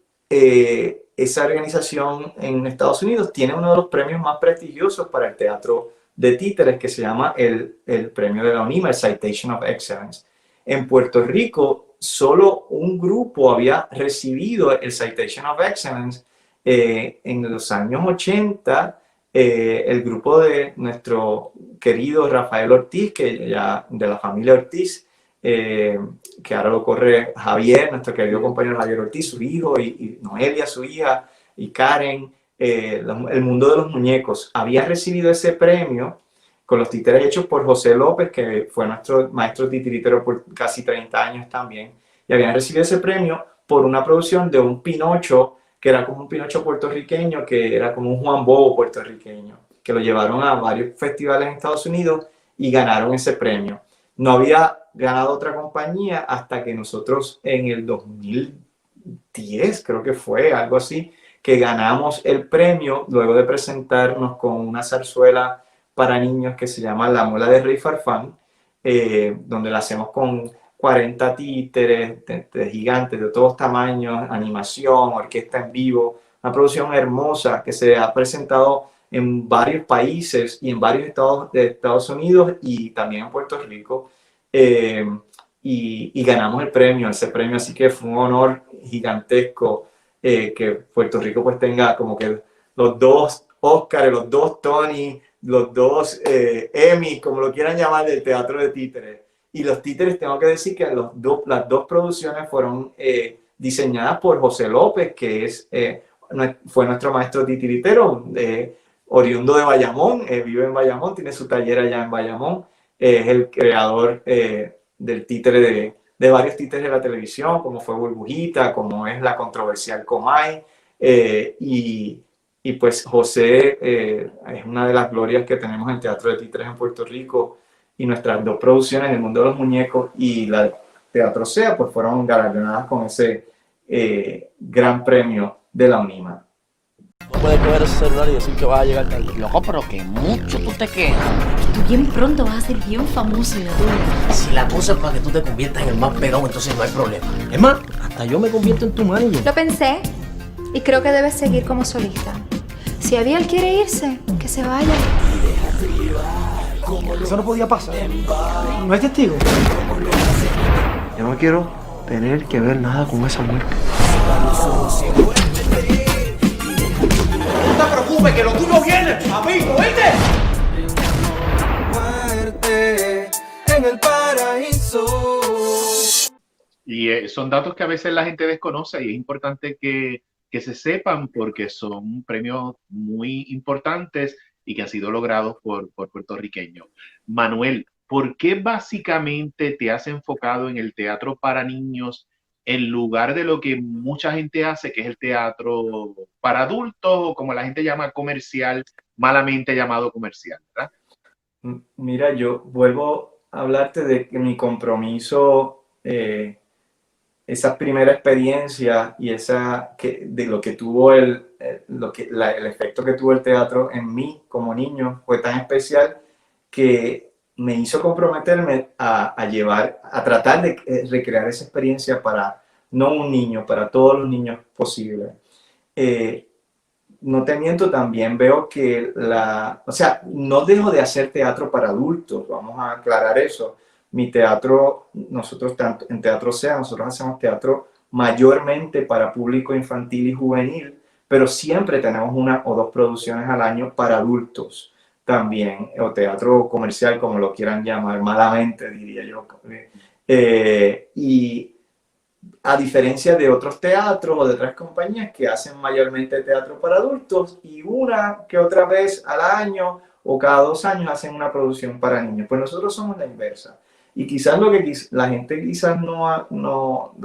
esa organización en Estados Unidos tiene uno de los premios más prestigiosos para el teatro de títeres que se llama el premio de la UNIMA, el Citation of Excellence. En Puerto Rico, solo un grupo había recibido el Citation of Excellence en los años 80. El grupo de nuestro querido Rafael Ortiz, que ya de la familia Ortiz, que ahora lo corre Javier, nuestro querido compañero Javier Ortiz, su hijo, y Noelia, su hija, y Karen, el mundo de los muñecos, había recibido ese premio con los títeres hechos por José López, que fue nuestro maestro titiritero por casi 30 años también, y habían recibido ese premio por una producción de un Pinocho, que era como un Pinocho puertorriqueño, que era como un Juan Bobo puertorriqueño, que lo llevaron a varios festivales en Estados Unidos y ganaron ese premio. No había ganado otra compañía hasta que nosotros en el 2010, creo que fue, algo así, que ganamos el premio luego de presentarnos con una zarzuela para niños que se llama La Muela de Rey Farfán, donde la hacemos con 40 títeres de gigantes de todos tamaños, animación, orquesta en vivo, una producción hermosa que se ha presentado en varios países y en varios estados de Estados Unidos y también en Puerto Rico. Y ganamos el premio, ese premio, así que fue un honor gigantesco que Puerto Rico pues tenga como que los 2 Óscar, los 2 Tony, los 2 Emmy, como lo quieran llamar, del teatro de títeres. Y los títeres, tengo que decir que las dos producciones fueron diseñada por José López, que fue nuestro maestro titiritero, oriundo de Bayamón, vive en Bayamón, tiene su taller allá en Bayamón, es el creador del títere de varios títeres de la televisión, como fue Burbujita, como es la controversial Comay, y pues José es una de las glorias que tenemos en el Teatro de Títeres en Puerto Rico, y nuestras dos producciones, El Mundo de los Muñecos y la Teatro Sea, pues fueron galardonadas con ese gran premio de la UNIMA. No puedes coger ese celular y decir que vas a llegar tarde. Loco, pero que mucho tú te quejas. Tú bien pronto vas a ser bien famoso en la tuya. Si la cosa es para que tú te conviertas en el más pegado, entonces no hay problema. Es más, hasta yo me convierto en tu manager. Lo pensé y creo que debes seguir como solista. Si Abiel quiere irse, que se vaya. Eso no podía pasar. ¿No hay testigo? Yo no quiero tener que ver nada con esa muerte. No te preocupes, que lo tuyo viene, amigo, ¿viste? Muerte en el paraíso. Y son datos que a veces la gente desconoce y es importante que se sepan porque son premios muy importantes y que han sido logrados por puertorriqueños. Manuel, ¿por qué básicamente te has enfocado en el teatro para niños en lugar de lo que mucha gente hace, que es el teatro para adultos o como la gente llama comercial, malamente llamado comercial, ¿verdad? Mira, yo vuelvo a hablarte de que mi compromiso, esa primera experiencia y de lo que tuvo el efecto que tuvo el teatro en mí como niño fue tan especial que me hizo comprometerme a tratar de recrear esa experiencia para no un niño, para todos los niños posibles. No te miento, también veo que no dejo de hacer teatro para adultos, vamos a aclarar eso. Mi teatro, nosotros tanto en Teatro Sea, nosotros hacemos teatro mayormente para público infantil y juvenil, pero siempre tenemos una o dos producciones al año para adultos también, o teatro comercial, como lo quieran llamar, malamente diría yo. Y a diferencia de otros teatros o de otras compañías que hacen mayormente teatro para adultos y una que otra vez al año o cada 2 años hacen una producción para niños, pues nosotros somos la inversa. Y quizás lo que la gente quizás lo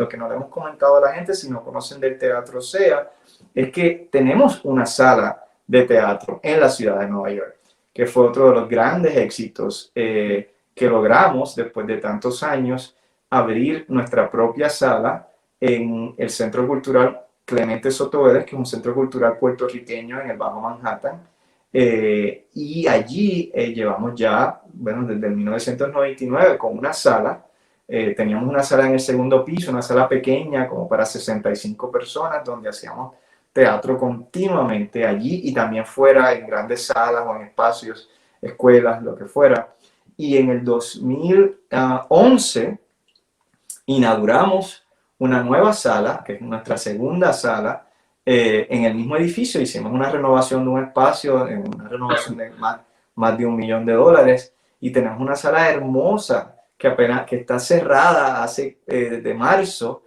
que no le hemos comentado a la gente, si no conocen del Teatro Sea, es que tenemos una sala de teatro en la ciudad de Nueva York, que fue otro de los grandes éxitos que logramos después de tantos años, abrir nuestra propia sala en el Centro Cultural Clemente Soto Vélez, que es un centro cultural puertorriqueño en el Bajo Manhattan. Y allí llevamos ya, desde el 1999 con una sala. Teníamos una sala en el segundo piso, una sala pequeña como para 65 personas, donde hacíamos teatro continuamente allí y también fuera en grandes salas o en espacios, escuelas, lo que fuera. Y en el 2011 inauguramos una nueva sala, que es nuestra segunda sala, en el mismo edificio. Hicimos una renovación de un espacio, una renovación de más de $1 millón, y tenemos una sala hermosa que está cerrada desde marzo,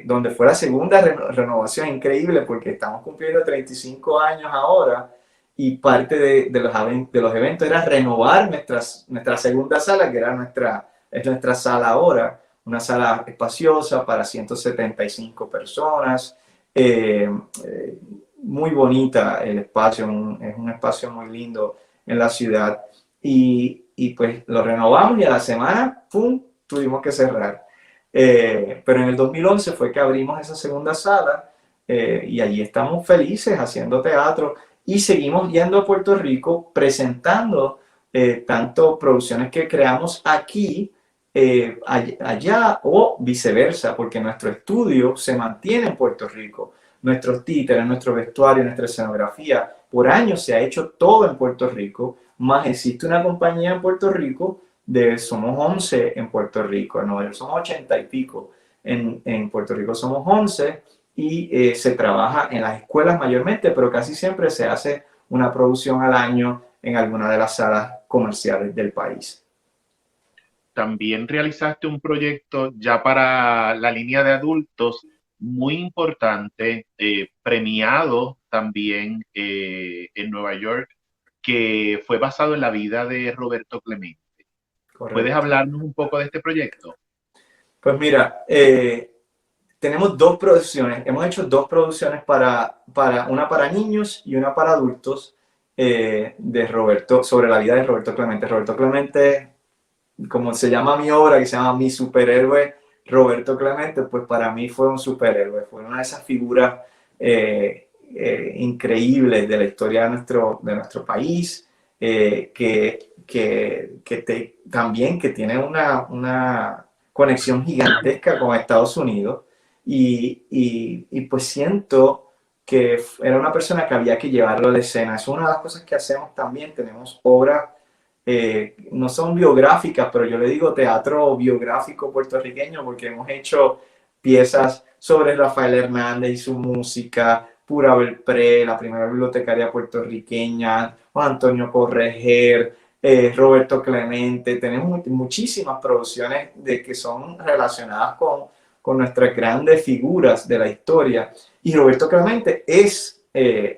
donde fue la segunda renovación, increíble porque estamos cumpliendo 35 años ahora y parte de los eventos era renovar nuestra segunda sala, que es nuestra sala ahora, una sala espaciosa para 175 personas, muy bonita el espacio, es un espacio muy lindo en la ciudad y pues lo renovamos y a la semana, ¡pum!, tuvimos que cerrar. Pero en el 2011 fue que abrimos esa segunda sala y allí estamos felices haciendo teatro y seguimos yendo a Puerto Rico presentando tanto producciones que creamos aquí, allá o viceversa, porque nuestro estudio se mantiene en Puerto Rico. Nuestros títeres, nuestro vestuario, nuestra escenografía, por años se ha hecho todo en Puerto Rico, más existe una compañía en Puerto Rico, somos 11 en Puerto Rico, en Nueva York somos 80 y pico, en Puerto Rico somos 11 y se trabaja en las escuelas mayormente, pero casi siempre se hace una producción al año en alguna de las salas comerciales del país. También realizaste un proyecto ya para la línea de adultos muy importante, premiado también en Nueva York, que fue basado en la vida de Roberto Clemente. Correcto. ¿Puedes hablarnos un poco de este proyecto? Pues mira, tenemos dos producciones. Hemos hecho dos producciones una para niños y una para adultos de Roberto, sobre la vida de Roberto Clemente. Roberto Clemente, como se llama mi obra, que se llama Mi Superhéroe Roberto Clemente, pues para mí fue un superhéroe. Fue una de esas figuras increíbles de la historia de nuestro país, también que tiene una conexión gigantesca con Estados Unidos y pues siento que era una persona que había que llevarlo a la escena. Es una de las cosas que hacemos también. Tenemos obras, no son biográficas, pero yo le digo teatro biográfico puertorriqueño porque hemos hecho piezas sobre Rafael Hernández y su música, Pura Belpré, la primera bibliotecaria puertorriqueña, Juan Antonio Correger, Roberto Clemente. Tenemos muchísimas producciones que son relacionadas con nuestras grandes figuras de la historia, y Roberto Clemente es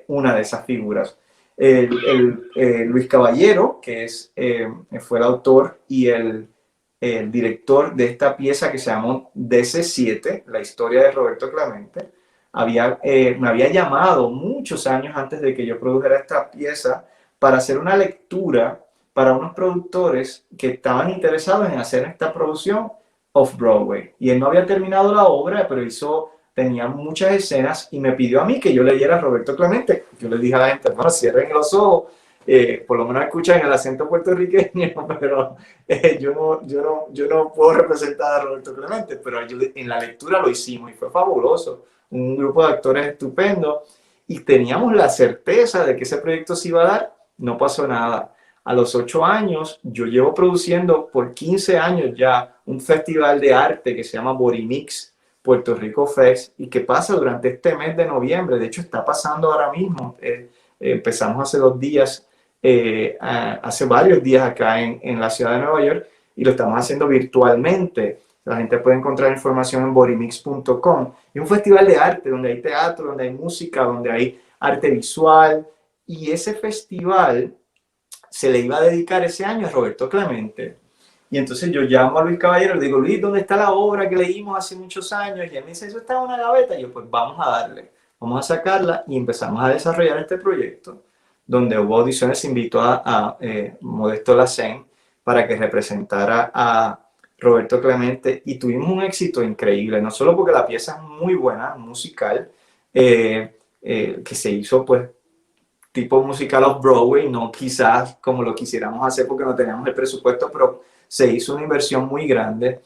una de esas figuras. Luis Caballero, que fue el autor y el director de esta pieza que se llamó DC7, la historia de Roberto Clemente, me había llamado muchos años antes de que yo produjera esta pieza para hacer una lectura para unos productores que estaban interesados en hacer esta producción off-Broadway. Y él no había terminado la obra, pero tenía muchas escenas y me pidió a mí que yo leyera a Roberto Clemente. Yo le dije a la gente, bueno, cierren los ojos, por lo menos escuchan el acento puertorriqueño, pero yo no puedo representar a Roberto Clemente, pero en la lectura lo hicimos y fue fabuloso. Un grupo de actores estupendo y teníamos la certeza de que ese proyecto se iba a dar. No pasó nada. A los 8 años, yo llevo produciendo por 15 años ya un festival de arte que se llama Borimix Puerto Rico Fest y que pasa durante este mes de noviembre. De hecho, está pasando ahora mismo. Empezamos hace 2 días, hace varios días acá en la ciudad de Nueva York y lo estamos haciendo virtualmente. La gente puede encontrar información en borimix.com. Es un festival de arte donde hay teatro, donde hay música, donde hay arte visual. Y ese festival se le iba a dedicar ese año a Roberto Clemente. Y entonces yo llamo a Luis Caballero y le digo, Luis, ¿dónde está la obra que leímos hace muchos años? Y él me dice, eso está en una gaveta. Y yo, pues vamos a darle, vamos a sacarla. Y empezamos a desarrollar este proyecto, donde hubo audiciones. Se invitó a Modesto Lacén para que representara a Roberto Clemente y tuvimos un éxito increíble, no solo porque la pieza es muy buena, musical, que se hizo pues tipo musical off Broadway, no quizás como lo quisiéramos hacer porque no teníamos el presupuesto, pero se hizo una inversión muy grande,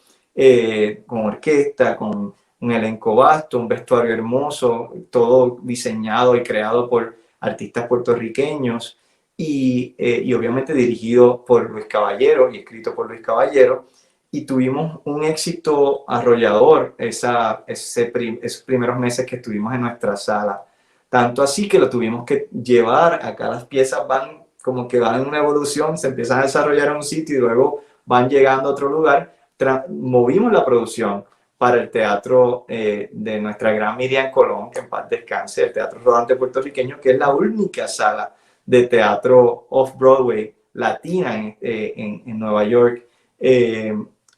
con orquesta, con un elenco vasto, un vestuario hermoso, todo diseñado y creado por artistas puertorriqueños y obviamente dirigido por Luis Caballero y escrito por Luis Caballero. Y tuvimos un éxito arrollador esos primeros meses que estuvimos en nuestra sala. Tanto así que lo tuvimos que llevar, acá las piezas van como que van en una evolución, se empiezan a desarrollar en un sitio y luego van llegando a otro lugar. Movimos la producción para el teatro de nuestra gran Miriam Colón, que en paz descanse, el Teatro Rodante Puertorriqueño, que es la única sala de teatro off-Broadway latina en Nueva York.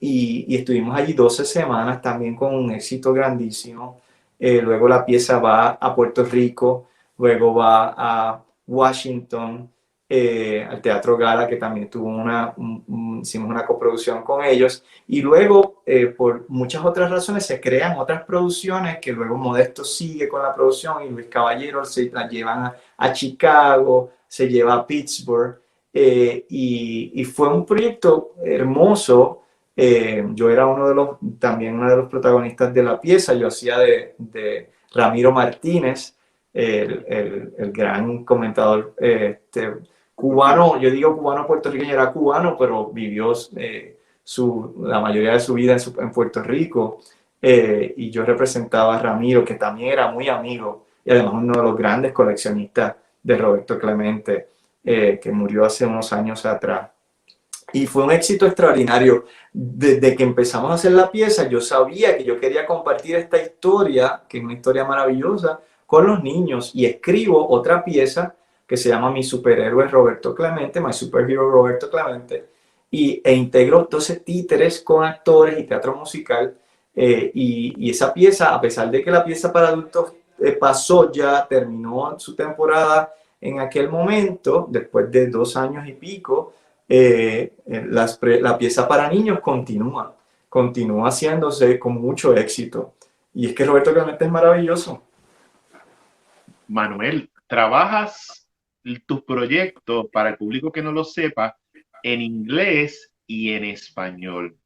Y estuvimos allí 12 semanas también con un éxito grandísimo. Luego la pieza va a Puerto Rico, luego va a Washington, al Teatro Gala, que también hicimos una coproducción con ellos. Y luego, por muchas otras razones, se crean otras producciones que luego Modesto sigue con la producción y Luis Caballero se la llevan a Chicago, se lleva a Pittsburgh. Y fue un proyecto hermoso. Yo era también uno de los protagonistas de la pieza. Yo hacía de Ramiro Martínez, el gran comentador cubano. Yo digo cubano puertorriqueño, era cubano, pero vivió la mayoría de su vida en Puerto Rico. Y yo representaba a Ramiro, que también era muy amigo y además uno de los grandes coleccionistas de Roberto Clemente, que murió hace unos años atrás. Y fue un éxito extraordinario. Desde que empezamos a hacer la pieza, yo sabía que yo quería compartir esta historia, que es una historia maravillosa, con los niños. Y escribo otra pieza que se llama Mi superhéroe Roberto Clemente, My Superhero Roberto Clemente, e integro 12 títeres con actores y teatro musical. Y esa pieza, a pesar de que la pieza para adultos pasó ya, terminó su temporada en aquel momento, después de 2 años y pico, la pieza para niños continúa haciéndose con mucho éxito. Y es que Roberto Clemente es maravilloso. Manuel, trabajas tus proyectos, para el público que no lo sepa, en inglés y en español.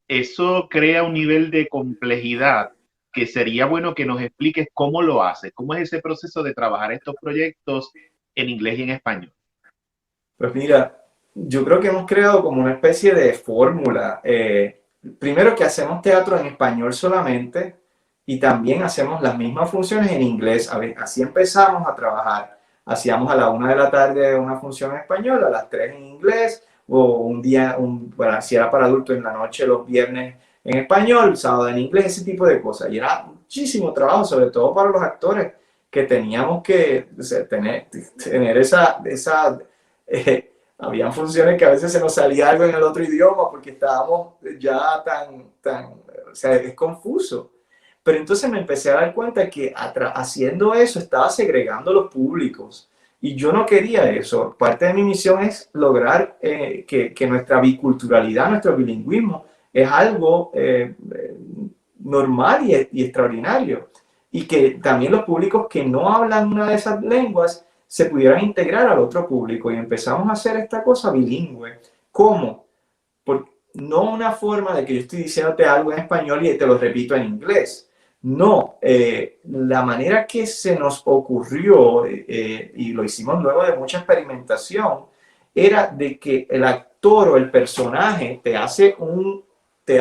Eso crea un nivel de complejidad que sería bueno que nos expliques cómo lo haces, cómo es ese proceso de trabajar estos proyectos en inglés y en español. Pues mira, yo creo que hemos creado como una especie de fórmula. Primero que hacemos teatro en español solamente y también hacemos las mismas funciones en inglés. Así empezamos a trabajar. Hacíamos a la 1 de la tarde una función en español, a las 3 en inglés, o un día, bueno, si era para adultos en la noche, los viernes en español, sábado en inglés, ese tipo de cosas. Y era muchísimo trabajo, sobre todo para los actores, que teníamos que tener esa habían funciones que a veces se nos salía algo en el otro idioma porque estábamos ya o sea, es confuso. Pero entonces me empecé a dar cuenta que haciendo eso estaba segregando los públicos. Y yo no quería eso. Parte de mi misión es lograr que nuestra biculturalidad, nuestro bilingüismo, es algo normal y extraordinario. Y que también los públicos que no hablan una de esas lenguas se pudieran integrar al otro público. Y empezamos a hacer esta cosa bilingüe. ¿Cómo? No una forma de que yo estoy diciéndote algo en español y te lo repito en inglés. No, la manera que se nos ocurrió, y lo hicimos luego de mucha experimentación, era de que el actor o el personaje te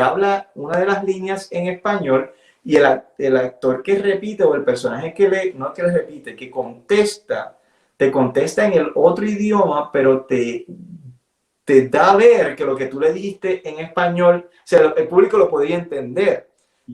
habla una de las líneas en español y el actor que repite o el personaje que contesta, te contesta en el otro idioma, pero te da a ver que lo que tú le dijiste en español, o sea, el público lo podía entender.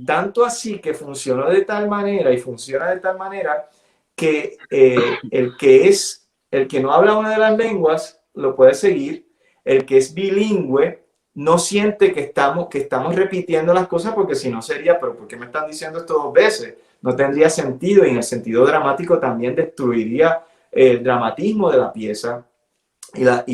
Tanto así que funcionó de tal manera y funciona de tal manera que el que no habla una de las lenguas lo puede seguir, el que es bilingüe no siente que estamos repitiendo las cosas, porque si no sería, pero ¿por qué me están diciendo esto 2 veces? No tendría sentido, y en el sentido dramático también destruiría el dramatismo de la pieza y la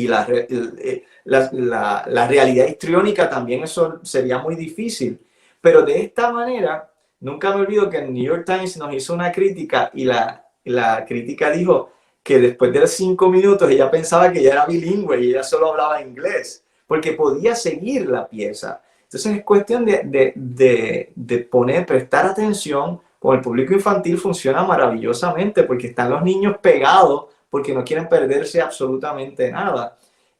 realidad histriónica también. Eso sería muy difícil. Pero de esta manera, nunca me olvido que el New York Times nos hizo una crítica y la crítica dijo que después de los 5 minutos ella pensaba que ya era bilingüe y ella solo hablaba inglés, porque podía seguir la pieza. Entonces es cuestión de prestar atención. Con el público infantil funciona maravillosamente porque están los niños pegados porque no quieren perderse absolutamente nada.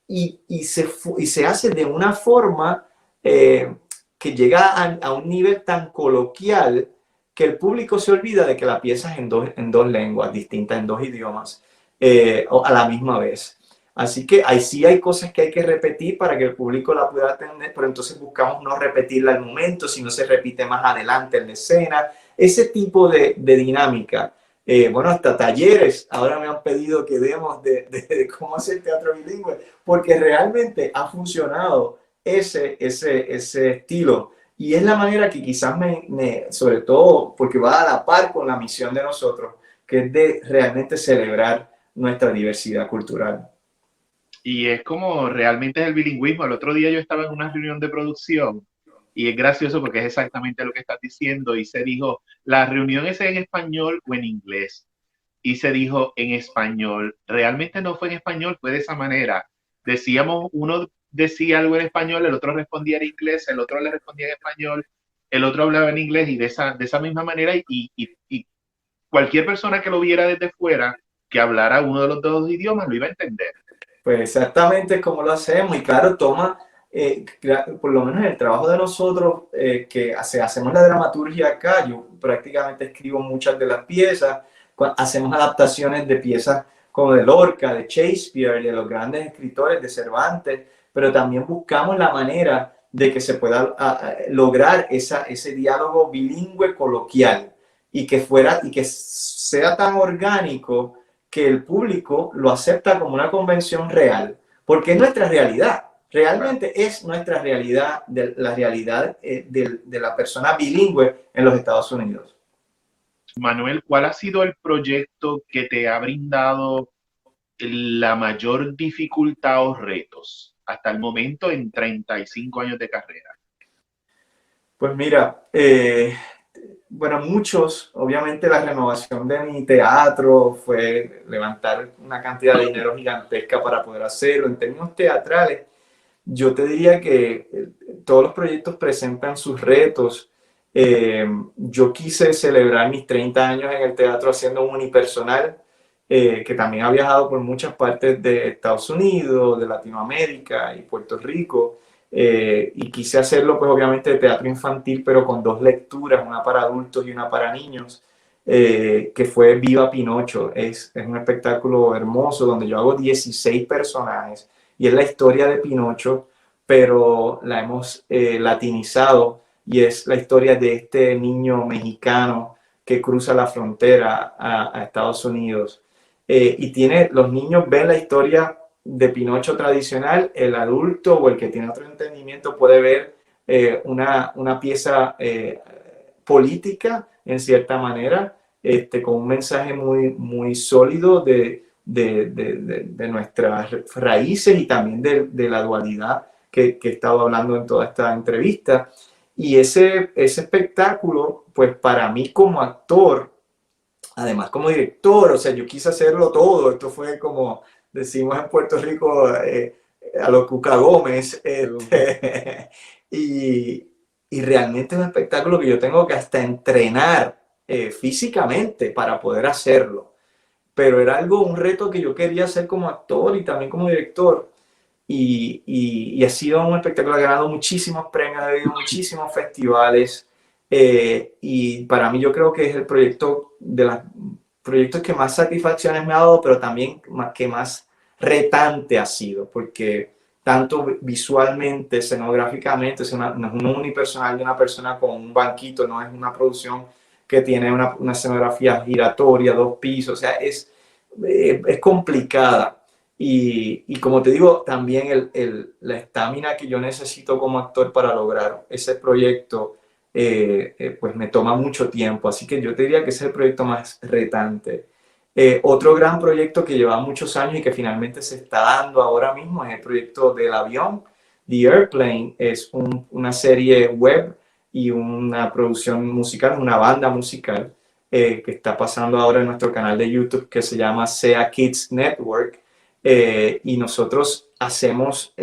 Y se hace de una forma que llega a un nivel tan coloquial que el público se olvida de que la pieza es en dos lenguas distintas, en 2 idiomas, a la misma vez. Así que ahí sí hay cosas que hay que repetir para que el público la pueda atender, pero entonces buscamos no repetirla al momento, sino se repite más adelante en la escena. Ese tipo de dinámica. Bueno, hasta talleres ahora me han pedido que demos de cómo hacer teatro bilingüe, porque realmente ha funcionado ese estilo. Y es la manera que quizás sobre todo porque va a la par con la misión de nosotros, que es de realmente celebrar nuestra diversidad cultural. Y es como realmente es el bilingüismo. El otro día yo estaba en una reunión de producción y es gracioso porque es exactamente lo que estás diciendo, y se dijo, ¿la reunión es en español o en inglés? Y se dijo en español. Realmente no fue en español, fue de esa manera. Uno decía algo en español, el otro respondía en inglés, el otro le respondía en español, el otro hablaba en inglés, y de esa misma manera, y cualquier persona que lo viera desde fuera, que hablara uno de los 2 idiomas, lo iba a entender. Pues exactamente como lo hacemos, y claro, toma, por lo menos el trabajo de nosotros, que hacemos la dramaturgia acá. Yo prácticamente escribo muchas de las piezas, hacemos adaptaciones de piezas como de Lorca, de Shakespeare, de los grandes escritores, de Cervantes, pero también buscamos la manera de que se pueda lograr ese diálogo bilingüe coloquial y que sea tan orgánico que el público lo acepta como una convención real, porque es nuestra realidad. Realmente es nuestra realidad, la realidad de la persona bilingüe en los Estados Unidos. Manuel, ¿cuál ha sido el proyecto que te ha brindado la mayor dificultad o retos hasta el momento en 35 años de carrera? Pues mira, bueno, muchos, obviamente la renovación de mi teatro fue levantar una cantidad de dinero gigantesca para poder hacerlo. En términos teatrales, yo te diría que todos los proyectos presentan sus retos. Yo quise celebrar mis 30 años en el teatro haciendo un unipersonal, que también ha viajado por muchas partes de Estados Unidos, de Latinoamérica y Puerto Rico. Y quise hacerlo, pues obviamente, de teatro infantil, pero con 2 lecturas, una para adultos y una para niños, que fue Viva Pinocho. Es un espectáculo hermoso donde yo hago 16 personajes y es la historia de Pinocho, pero la hemos latinizado y es la historia de este niño mexicano que cruza la frontera a Estados Unidos. Los niños ven la historia de Pinocho tradicional, el adulto o el que tiene otro entendimiento puede ver una pieza política en cierta manera, con un mensaje muy, muy sólido de nuestras raíces y también de la dualidad que he estado hablando en toda esta entrevista. Y ese espectáculo, pues para mí como actor, además como director, o sea, yo quise hacerlo todo. Esto fue como decimos en Puerto Rico, a lo Cuca Gómez. Y realmente es un espectáculo que yo tengo que hasta entrenar físicamente para poder hacerlo. Pero era un reto que yo quería hacer como actor y también como director. Y ha sido un espectáculo que ha ganado muchísimos premios, ha habido muchísimos festivales. Y para mí yo creo que es el proyecto de los proyectos que más satisfacciones me ha dado, pero también que más retante ha sido, porque tanto visualmente, escenográficamente, no es un unipersonal de una persona con un banquito, no es una producción que tiene una escenografía giratoria, 2 pisos, o sea, es complicada. Y como te digo, también la estamina que yo necesito como actor para lograr ese proyecto, pues me toma mucho tiempo. Así que yo te diría que ese es el proyecto más retante. Otro gran proyecto que lleva muchos años y que finalmente se está dando ahora mismo es el proyecto del avión. The Airplane es una serie web y una producción musical, una banda musical que está pasando ahora en nuestro canal de YouTube que se llama SEA Kids Network. Y nosotros hacemos,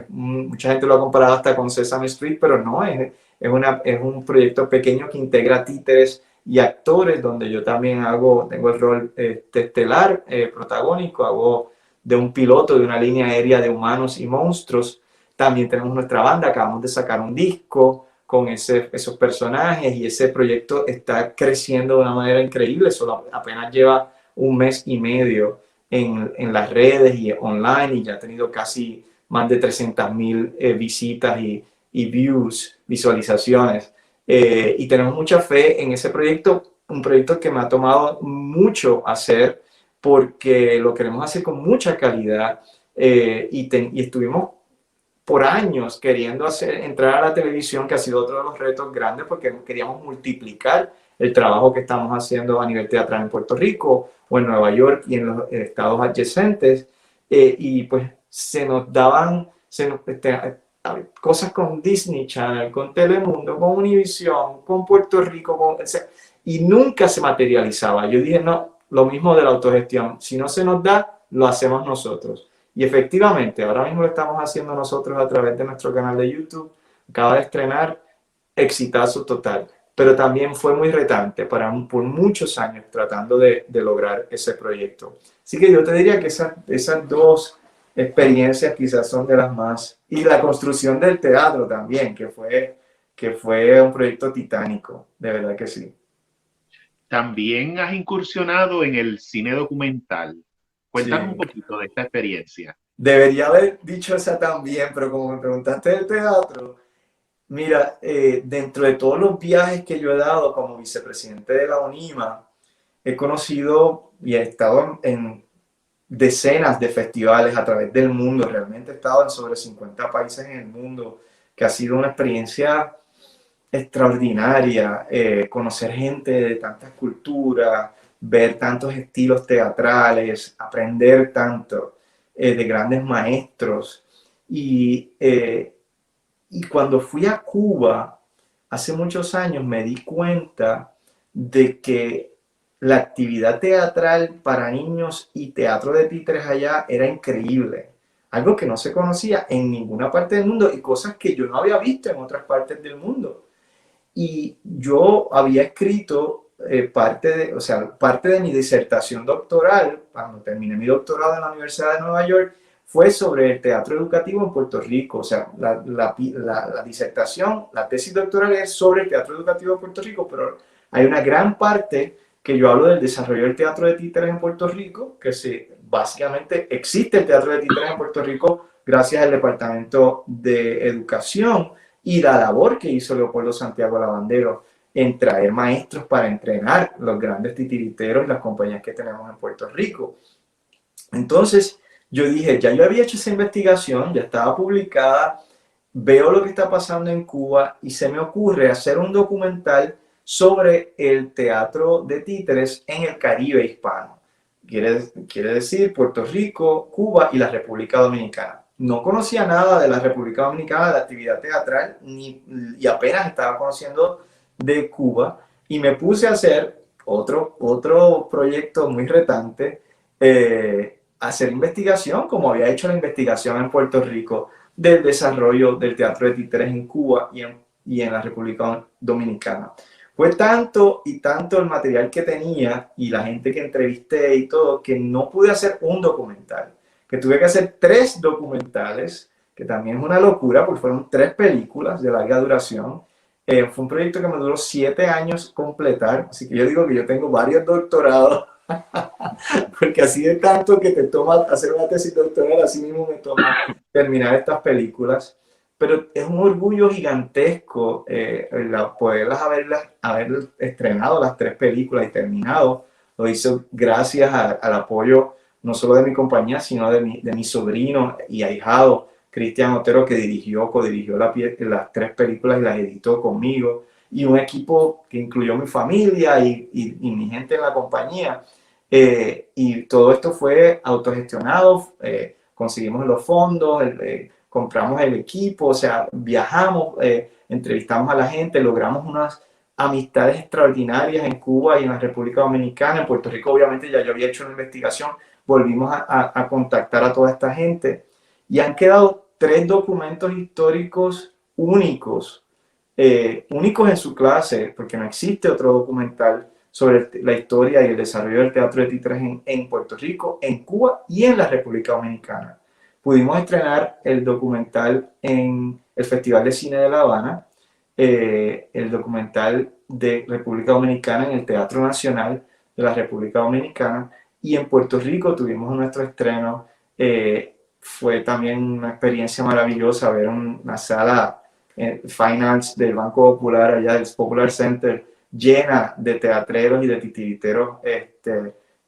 mucha gente lo ha comparado hasta con Sesame Street, pero no, es un proyecto pequeño que integra títeres y actores, donde yo también tengo el rol estelar, protagónico, hago de un piloto de una línea aérea de humanos y monstruos. También tenemos nuestra banda, acabamos de sacar un disco con esos personajes y ese proyecto está creciendo de una manera increíble, solo apenas lleva 1 mes y medio en las redes y online y ya ha tenido casi más de 300,000 visitas y views, visualizaciones. Y tenemos mucha fe en ese proyecto, un proyecto que me ha tomado mucho hacer porque lo queremos hacer con mucha calidad y estuvimos por años queriendo entrar a la televisión, que ha sido otro de los retos grandes porque queríamos multiplicar el trabajo que estamos haciendo a nivel teatral en Puerto Rico o en Nueva York y en los estados adyacentes. Y pues se nos daban cosas con Disney Channel, con Telemundo, con Univision, con Puerto Rico, y nunca se materializaba. Yo dije, no, lo mismo de la autogestión. Si no se nos da, lo hacemos nosotros. Y efectivamente, ahora mismo lo estamos haciendo nosotros a través de nuestro canal de YouTube. Acaba de estrenar, exitazo total. Pero también fue muy retante por muchos años tratando de lograr ese proyecto. Así que yo te diría que esas 2 experiencias quizás son de las más... Y la construcción del teatro también, que fue un proyecto titánico, de verdad que sí. También has incursionado en el cine documental. Cuéntanos Sí. un poquito de esta experiencia. Debería haber dicho esa también, pero como me preguntaste del teatro, mira, dentro de todos los viajes que yo he dado como vicepresidente de la UNIMA, he conocido y he estado en decenas de festivales a través del mundo. Realmente he estado en sobre 50 países en el mundo, que ha sido una experiencia extraordinaria, conocer gente de tantas culturas, ver tantos estilos teatrales, aprender tanto de grandes maestros. Y cuando fui a Cuba hace muchos años me di cuenta de que la actividad teatral para niños y teatro de títeres allá era increíble. Algo que no se conocía en ninguna parte del mundo y cosas que yo no había visto en otras partes del mundo. Y yo había escrito parte de mi disertación doctoral, cuando terminé mi doctorado en la Universidad de Nueva York, fue sobre el teatro educativo en Puerto Rico. O sea, la disertación, la tesis doctoral es sobre el teatro educativo en Puerto Rico, pero hay una gran parte que yo hablo del desarrollo del teatro de títeres en Puerto Rico, básicamente existe el teatro de títeres en Puerto Rico gracias al Departamento de Educación y la labor que hizo Leopoldo Santiago Lavandero en traer maestros para entrenar los grandes titiriteros y las compañías que tenemos en Puerto Rico. Entonces, yo dije, ya yo había hecho esa investigación, ya estaba publicada, veo lo que está pasando en Cuba y se me ocurre hacer un documental sobre el teatro de títeres en el Caribe hispano. Quiere decir Puerto Rico, Cuba y la República Dominicana. No conocía nada de la República Dominicana, de la actividad teatral, y apenas estaba conociendo de Cuba, y me puse a hacer otro proyecto muy retante, hacer investigación, como había hecho la investigación en Puerto Rico, del desarrollo del teatro de títeres en Cuba y en la República Dominicana. Fue tanto y tanto el material que tenía y la gente que entrevisté y todo, que no pude hacer un documental, que tuve que hacer 3 documentales, que también es una locura, porque fueron 3 películas de larga duración. Fue un proyecto que me duró 7 años completar, así que yo digo que yo tengo varios doctorados, porque así de tanto que te toma hacer una tesis doctoral, así mismo me toma terminar estas películas. Pero es un orgullo gigantesco poderlas haber estrenado las 3 películas y terminado. Lo hizo gracias al apoyo no solo de mi compañía, sino de mi sobrino y ahijado, Cristian Otero, que codirigió las 3 películas y las editó conmigo, y un equipo que incluyó mi familia y mi gente en la compañía. Y todo esto fue autogestionado, conseguimos los fondos, compramos el equipo, o sea, viajamos, entrevistamos a la gente, logramos unas amistades extraordinarias en Cuba y en la República Dominicana. En Puerto Rico, obviamente, ya yo había hecho una investigación, volvimos a contactar a toda esta gente y han quedado 3 documentos históricos únicos, únicos en su clase, porque no existe otro documental sobre la historia y el desarrollo del teatro de títeres en Puerto Rico, en Cuba y en la República Dominicana. Pudimos estrenar el documental en el Festival de Cine de La Habana, el documental de República Dominicana en el Teatro Nacional de la República Dominicana, y en Puerto Rico tuvimos nuestro estreno. Fue también una experiencia maravillosa ver una sala finance del Banco Popular, allá del Popular Center, llena de teatreros y de titiriteros,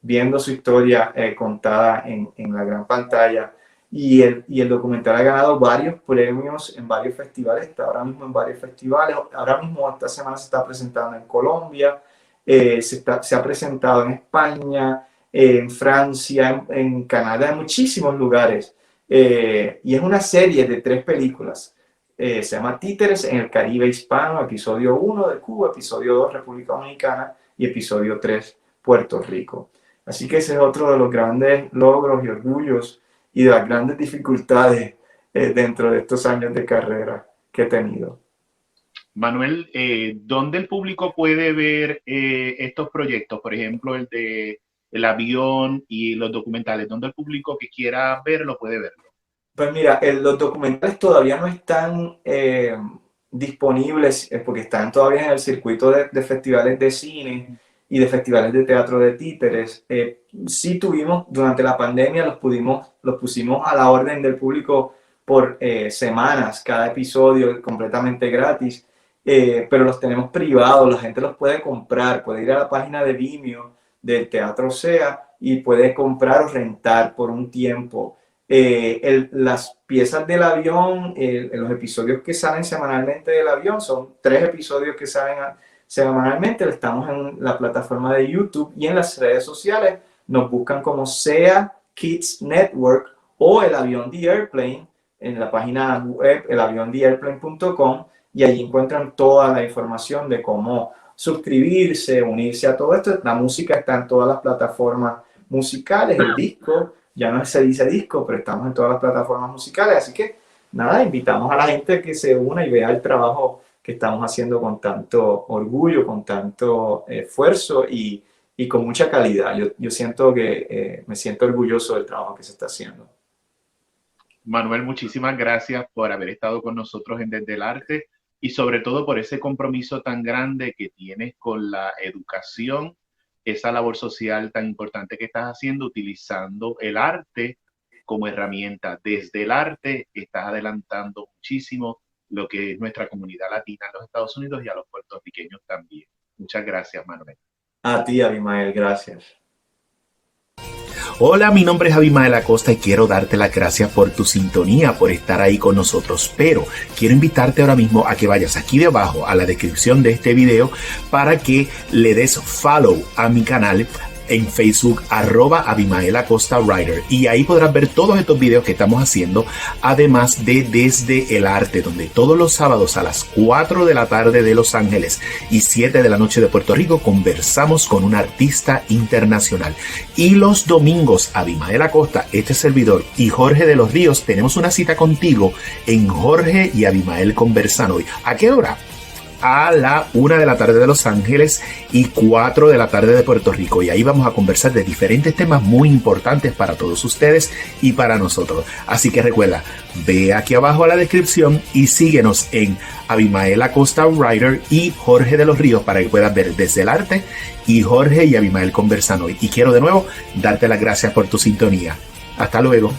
viendo su historia contada en la gran pantalla. Y el documental ha ganado varios premios en varios festivales, está ahora mismo en varios festivales. Ahora mismo, esta semana se está presentando en Colombia, se ha presentado en España, en Francia, en Canadá, en muchísimos lugares. Y es una serie de 3 películas. Se llama Títeres en el Caribe Hispano, episodio 1 de Cuba, episodio 2 República Dominicana y episodio 3 Puerto Rico. Así que ese es otro de los grandes logros y orgullos y de las grandes dificultades dentro de estos años de carrera que he tenido. Manuel, ¿dónde el público puede ver estos proyectos? Por ejemplo, el de el avión y los documentales. ¿Dónde el público que quiera verlo puede verlo? Pues mira, los documentales todavía no están disponibles porque están todavía en el circuito de festivales de cine. y de festivales de teatro de títeres. Sí tuvimos, durante la pandemia los pusimos a la orden del público por semanas, cada episodio completamente gratis, pero los tenemos privados, la gente los puede comprar, puede ir a la página de Vimeo del Teatro SEA y puede comprar o rentar por un tiempo. Las piezas del avión, los episodios que salen semanalmente del avión, son 3 episodios que salen semanalmente. Estamos en la plataforma de YouTube y en las redes sociales nos buscan como SEA Kids Network o El Avión The Airplane en la página web elaviontheairplane.com, y allí encuentran toda la información de cómo suscribirse, unirse a todo esto. La música está en todas las plataformas musicales, el disco ya no se dice disco, pero estamos en todas las plataformas musicales, así que nada, invitamos a la gente que se una y vea el trabajo que estamos haciendo con tanto orgullo, con tanto esfuerzo y con mucha calidad. Yo siento que me siento orgulloso del trabajo que se está haciendo. Manuel, muchísimas gracias por haber estado con nosotros en Desde el Arte y sobre todo por ese compromiso tan grande que tienes con la educación, esa labor social tan importante que estás haciendo utilizando el arte como herramienta. Desde el arte estás adelantando muchísimo lo que es nuestra comunidad latina en los Estados Unidos y a los puertorriqueños también. Muchas gracias, Manuel. A ti, Abimael, gracias. Hola, mi nombre es Abimael Acosta y quiero darte las gracias por tu sintonía, por estar ahí con nosotros. Pero quiero invitarte ahora mismo a que vayas aquí debajo a la descripción de este video para que le des follow a mi canal en Facebook, @AbimaelAcostaWriter, y ahí podrás ver todos estos videos que estamos haciendo, además de Desde el Arte, donde todos los sábados a las 4 de la tarde de Los Ángeles y 7 de la noche de Puerto Rico conversamos con un artista internacional. Y los domingos, Abimael Acosta, este servidor y Jorge de los Ríos tenemos una cita contigo en Jorge y Abimael Conversan Hoy. ¿A qué hora? A la 1 de la tarde de Los Ángeles y 4 de la tarde de Puerto Rico, y ahí vamos a conversar de diferentes temas muy importantes para todos ustedes y para nosotros. Así que recuerda, ve aquí abajo a la descripción y síguenos en Abimael Acosta Writer y Jorge de los Ríos para que puedas ver Desde el Arte y Jorge y Abimael Conversan Hoy. Y quiero de nuevo darte las gracias por tu sintonía. Hasta luego.